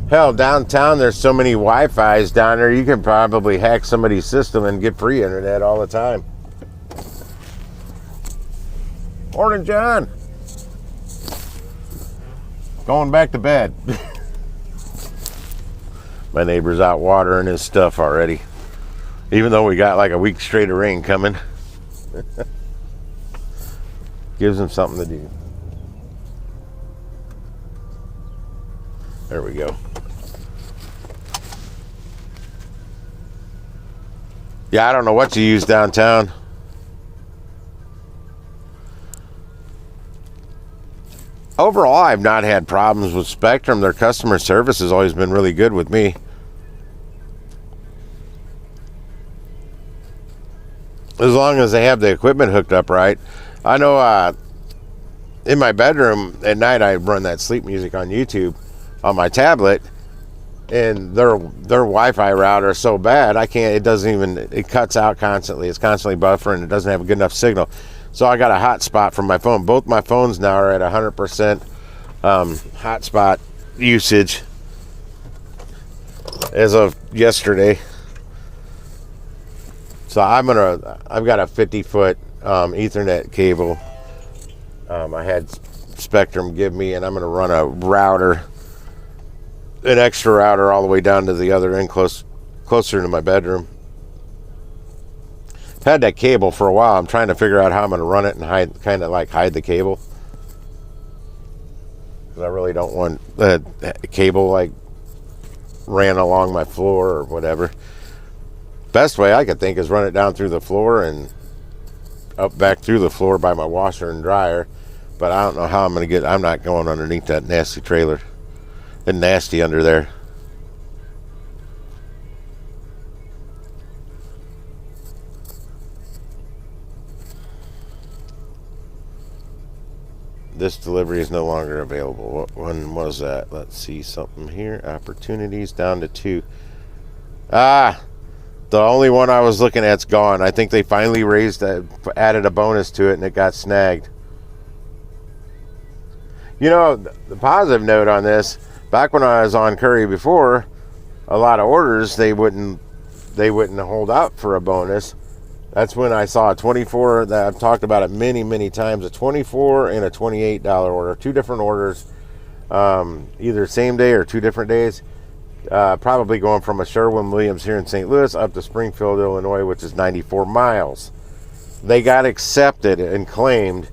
Hell, downtown there's so many Wi-Fis down there, you can probably hack somebody's system and get free internet all the time. Morning, John. Going back to bed. My neighbor's out watering his stuff already. Even though we got like a week straight of rain coming. Gives him something to do. There we go. Yeah, I don't know what you use downtown. Overall, I've not had problems with Spectrum. Their customer service has always been really good with me. As long as they have the equipment hooked up right. I know in my bedroom at night I run that sleep music on YouTube on my tablet, and their Wi-Fi router is so bad it cuts out constantly. It's constantly buffering. It doesn't have a good enough signal. So I got a hotspot from my phone. Both my phones now are at 100% hotspot usage as of yesterday. So I've got a 50-foot Ethernet cable. I had Spectrum give me, and I'm gonna run a router, an extra router all the way down to the other end, closer to my bedroom. I've had that cable for a while. I'm trying to figure out how I'm going to run it and hide the cable. Because I really don't want the cable like ran along my floor or whatever. Best way I could think is run it down through the floor and up back through the floor by my washer and dryer. But I don't know how I'm not going underneath that nasty trailer. It's nasty under there. This delivery is no longer available. What one was that? Let's see something here. Opportunities down to 2. The only one I was looking at's gone. I think they finally added a bonus to it, and it got snagged. You know, the positive note on this, back when I was on Curry before, a lot of orders they wouldn't hold out for a bonus. That's when I saw a 24, that I've talked about it many times, a $24 and a $28 order. 2 different orders, either same day or 2 different days. Probably going from a Sherwin-Williams here in St. Louis up to Springfield, Illinois, which is 94 miles. They got accepted and claimed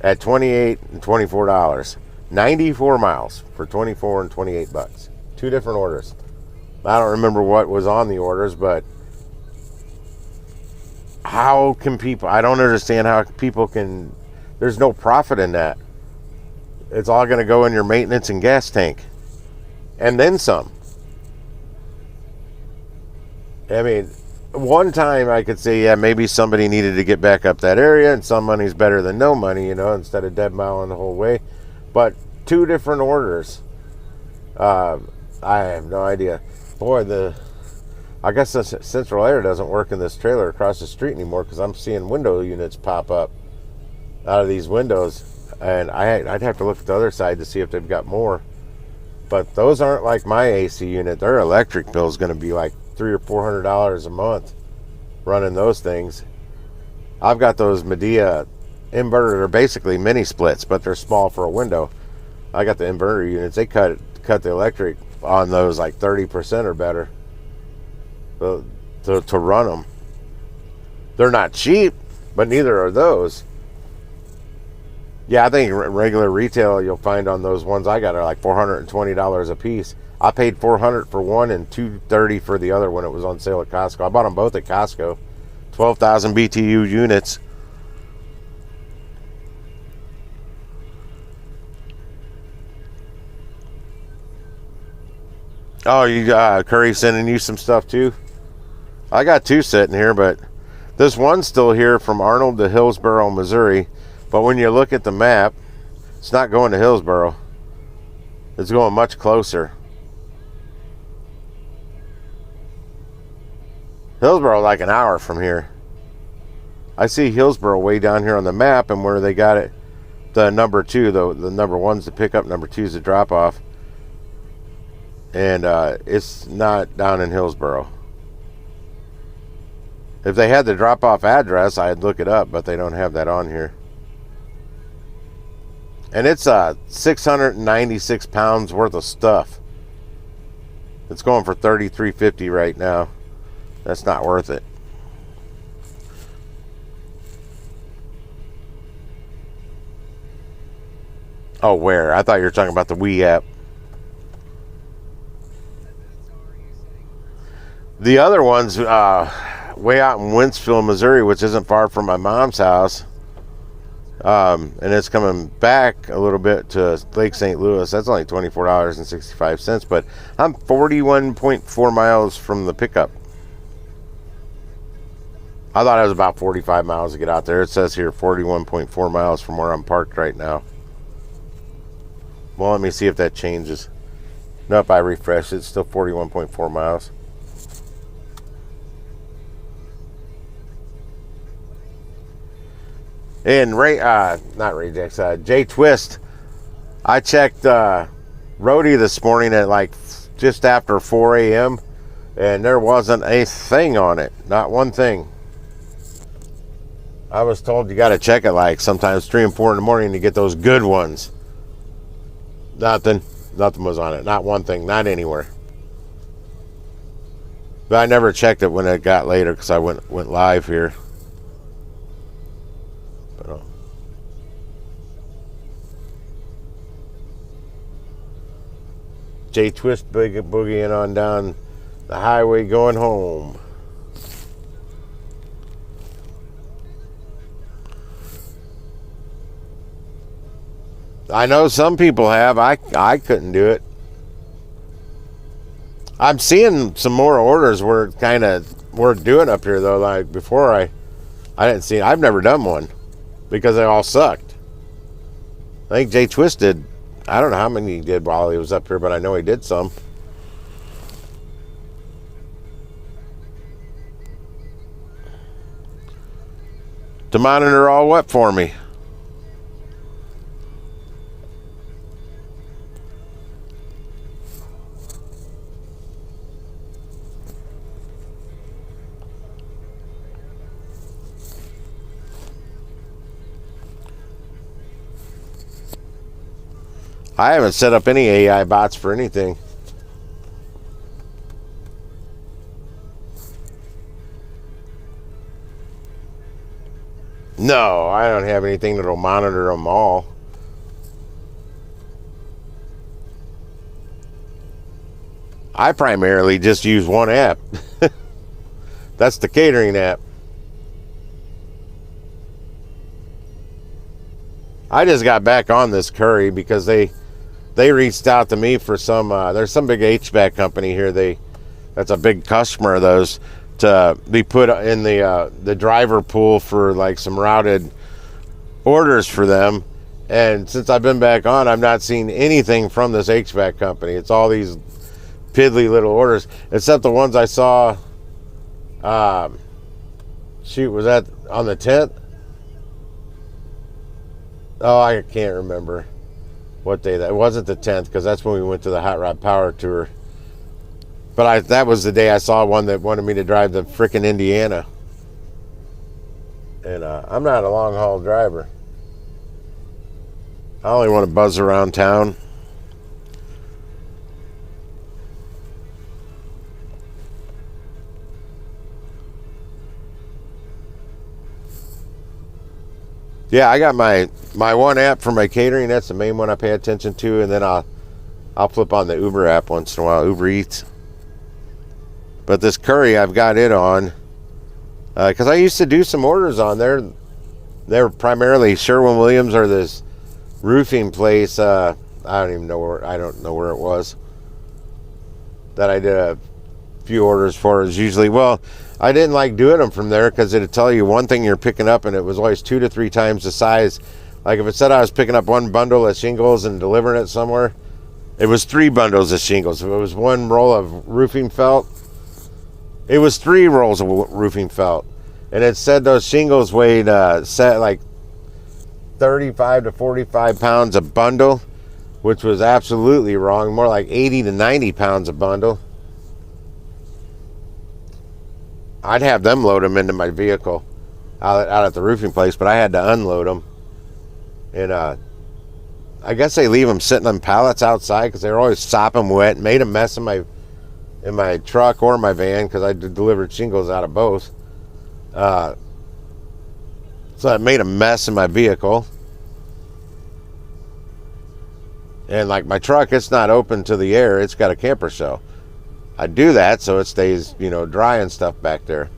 at $28 and $24. 94 miles for $24 and $28. 2 different orders. I don't remember what was on the orders, but how can people, I don't understand how people can, there's no profit in that. It's all going to go in your maintenance and gas tank. And then some. I mean, one time I could say, yeah, maybe somebody needed to get back up that area, and some money's better than no money, you know, instead of dead miling the whole way. But 2 different orders. I have no idea. Boy, I guess the central air doesn't work in this trailer across the street anymore, because I'm seeing window units pop up out of these windows, and I'd have to look at the other side to see if they've got more. But those aren't like my AC unit. Their electric bill is going to be like $300 or $400 a month running those things. I've got those Medea inverter. They're basically mini splits, but they're small for a window. I got the inverter units. They cut the electric on those like 30% or better to run them. They're not cheap, but neither are those. Yeah, I think regular retail you'll find on those ones I got are like $420 a piece. I paid $400 for one and $230 for the other when it was on sale at Costco. I bought them both at Costco. 12,000 BTU units. Oh, you Curry sending you some stuff too? I got 2 sitting here, but this one's still here from Arnold to Hillsboro, Missouri. But when you look at the map, it's not going to Hillsboro. It's going much closer. Hillsboro like an hour from here. I see Hillsboro way down here on the map, and where they got it, the number 2, the number 1's the pickup, number 2's the drop off. And it's not down in Hillsboro. If they had the drop off address, I'd look it up, but they don't have that on here. And it's 696 pounds worth of stuff. It's going for $33.50 right now. That's not worth it. Oh, where? I thought you were talking about the Wii app. The other one's way out in Wentzville, Missouri, which isn't far from my mom's house. And it's coming back a little bit to Lake St. Louis. That's only $24.65, but I'm 41.4 miles from the pickup. I thought it was about 45 miles to get out there. It says here 41.4 miles from where I'm parked right now. Well, let me see if that changes. Nope, I refreshed. It's still 41.4 miles. And Jay Twist, I checked Roadie this morning at like just after 4 a.m. and there wasn't a thing on it. Not one thing. I was told you got to check it like sometimes 3 and 4 in the morning to get those good ones. Nothing was on it. Not one thing. Not anywhere. But I never checked it when it got later because I went live here. But, Jay Twist boogieing on down the highway going home. I know some people have. I couldn't do it. I'm seeing some more orders where kind of worth doing up here though. Like before, I didn't see. I've never done one because they all sucked. I think Jay Twist did. I don't know how many he did while he was up here, but I know he did some. To monitor all what for me? I haven't set up any AI bots for anything. No, I don't have anything that'll monitor them all. I primarily just use one app. That's the catering app. I just got back on this Curry because they reached out to me for some there's some big HVAC company here, that's a big customer of those, to be put in the driver pool for like some routed orders for them. And since I've been back on, I've not seen anything from this HVAC company. It's all these piddly little orders, except the ones I saw. Was that on the 10th? Oh, I can't remember what day that. It wasn't the 10th because that's when we went to the Hot Rod Power Tour. But that was the day I saw one that wanted me to drive to frickin' Indiana. And I'm not a long haul driver. I only want to buzz around town. Yeah, I got my one app for my catering. That's the main one I pay attention to, and then I'll flip on the Uber app once in a while, Uber Eats. But this Curry, I've got it on because I used to do some orders on there. They were primarily Sherwin-Williams or this roofing place. I don't know where it was that I did a few orders for. Is usually, well, I didn't like doing them from there because it'd tell you one thing you're picking up, and it was always 2 to 3 times the size. Like if it said I was picking up one bundle of shingles and delivering it somewhere, it was 3 bundles of shingles. If it was one roll of roofing felt, it was 3 rolls of roofing felt. And it said those shingles weighed set like 35 to 45 pounds a bundle, which was absolutely wrong. More like 80 to 90 pounds a bundle. I'd have them load them into my vehicle out at the roofing place, but I had to unload them. And I guess they leave them sitting on pallets outside because they're always sopping wet. Made a mess in my truck or my van because I delivered shingles out of both. So I made a mess in my vehicle. And like my truck, it's not open to the air. It's got a camper shell. I do that so it stays, dry and stuff back there.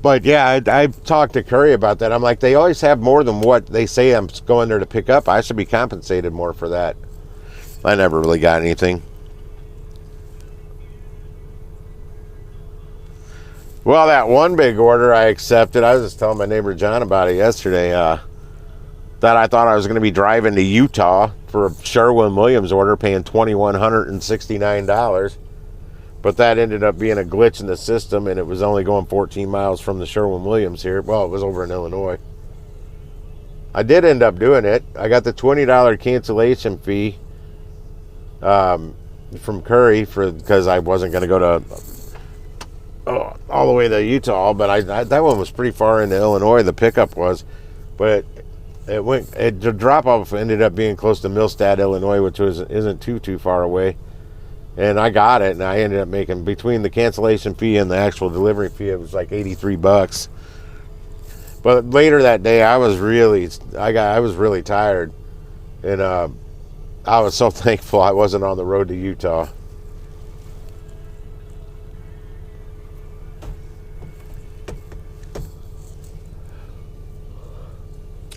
But yeah, I talked to Curry about that. I'm like, they always have more than what they say I'm going there to pick up. I should be compensated more for that. I never really got anything. Well, that one big order I accepted, I was just telling my neighbor John about it yesterday, that I thought I was going to be driving to Utah for a Sherwin-Williams order, paying $2,169. But that ended up being a glitch in the system, and it was only going 14 miles from the Sherwin-Williams here. Well, it was over in Illinois. I did end up doing it. I got the $20 cancellation fee from Curry because I wasn't going to go to all the way to Utah, but that one was pretty far into Illinois. The pickup was, but the drop off ended up being close to Millstadt, Illinois, which isn't too far away. And I got it, and I ended up making, between the cancellation fee and the actual delivery fee, it was like $83. But later that day, I was really tired, and I was so thankful I wasn't on the road to Utah.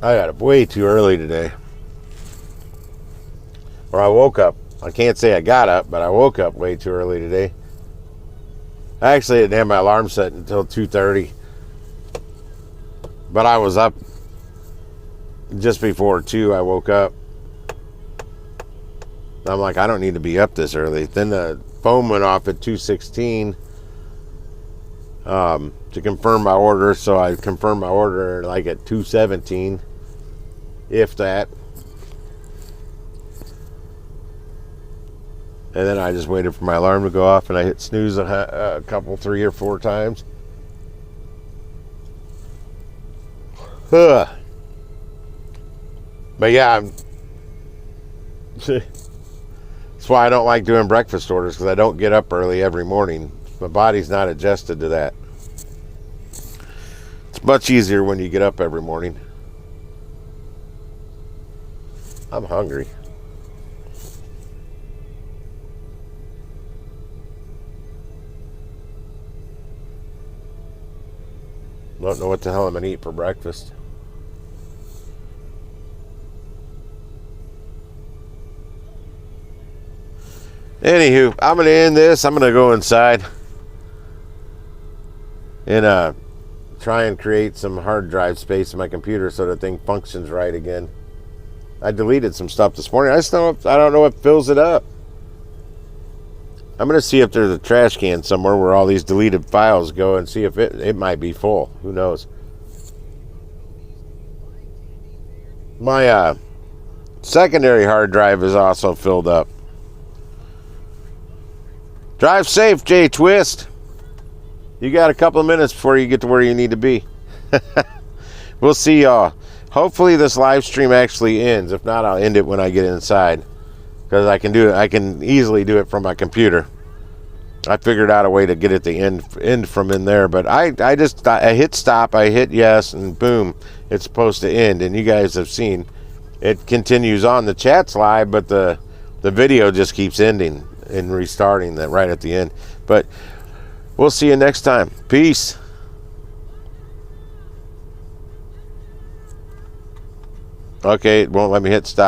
I got up way too early today. Or I woke up. I can't say I got up, but I woke up way too early today. I actually didn't have my alarm set until 2:30. But I was up just before 2. I woke up. I'm like, I don't need to be up this early. Then the phone went off at 2:16 to confirm my order. So I confirmed my order like at 2:17, if that. And then I just waited for my alarm to go off, and I hit snooze a couple, 3 or 4 times. But yeah, that's why I don't like doing breakfast orders, because I don't get up early every morning. My body's not adjusted to that. It's much easier when you get up every morning. I'm hungry. Don't know what the hell I'm going to eat for breakfast. Anywho, I'm going to end this. I'm going to go inside and try and create some hard drive space in my computer so the thing functions right again. I deleted some stuff this morning. I don't know what fills it up. I'm going to see if there's a trash can somewhere where all these deleted files go and see if it might be full. Who knows? My secondary hard drive is also filled up. Drive safe, Jay Twist. You got a couple of minutes before you get to where you need to be. We'll see y'all. Hopefully this live stream actually ends. If not, I'll end it when I get inside. Because I can do it. I can easily do it from my computer. I figured out a way to get it to end from in there. But I hit stop. I hit yes, and boom, it's supposed to end. And you guys have seen it continues on. The chat's live, but the video just keeps ending and restarting that right at the end. But we'll see you next time. Peace. Okay, it won't let me hit stop.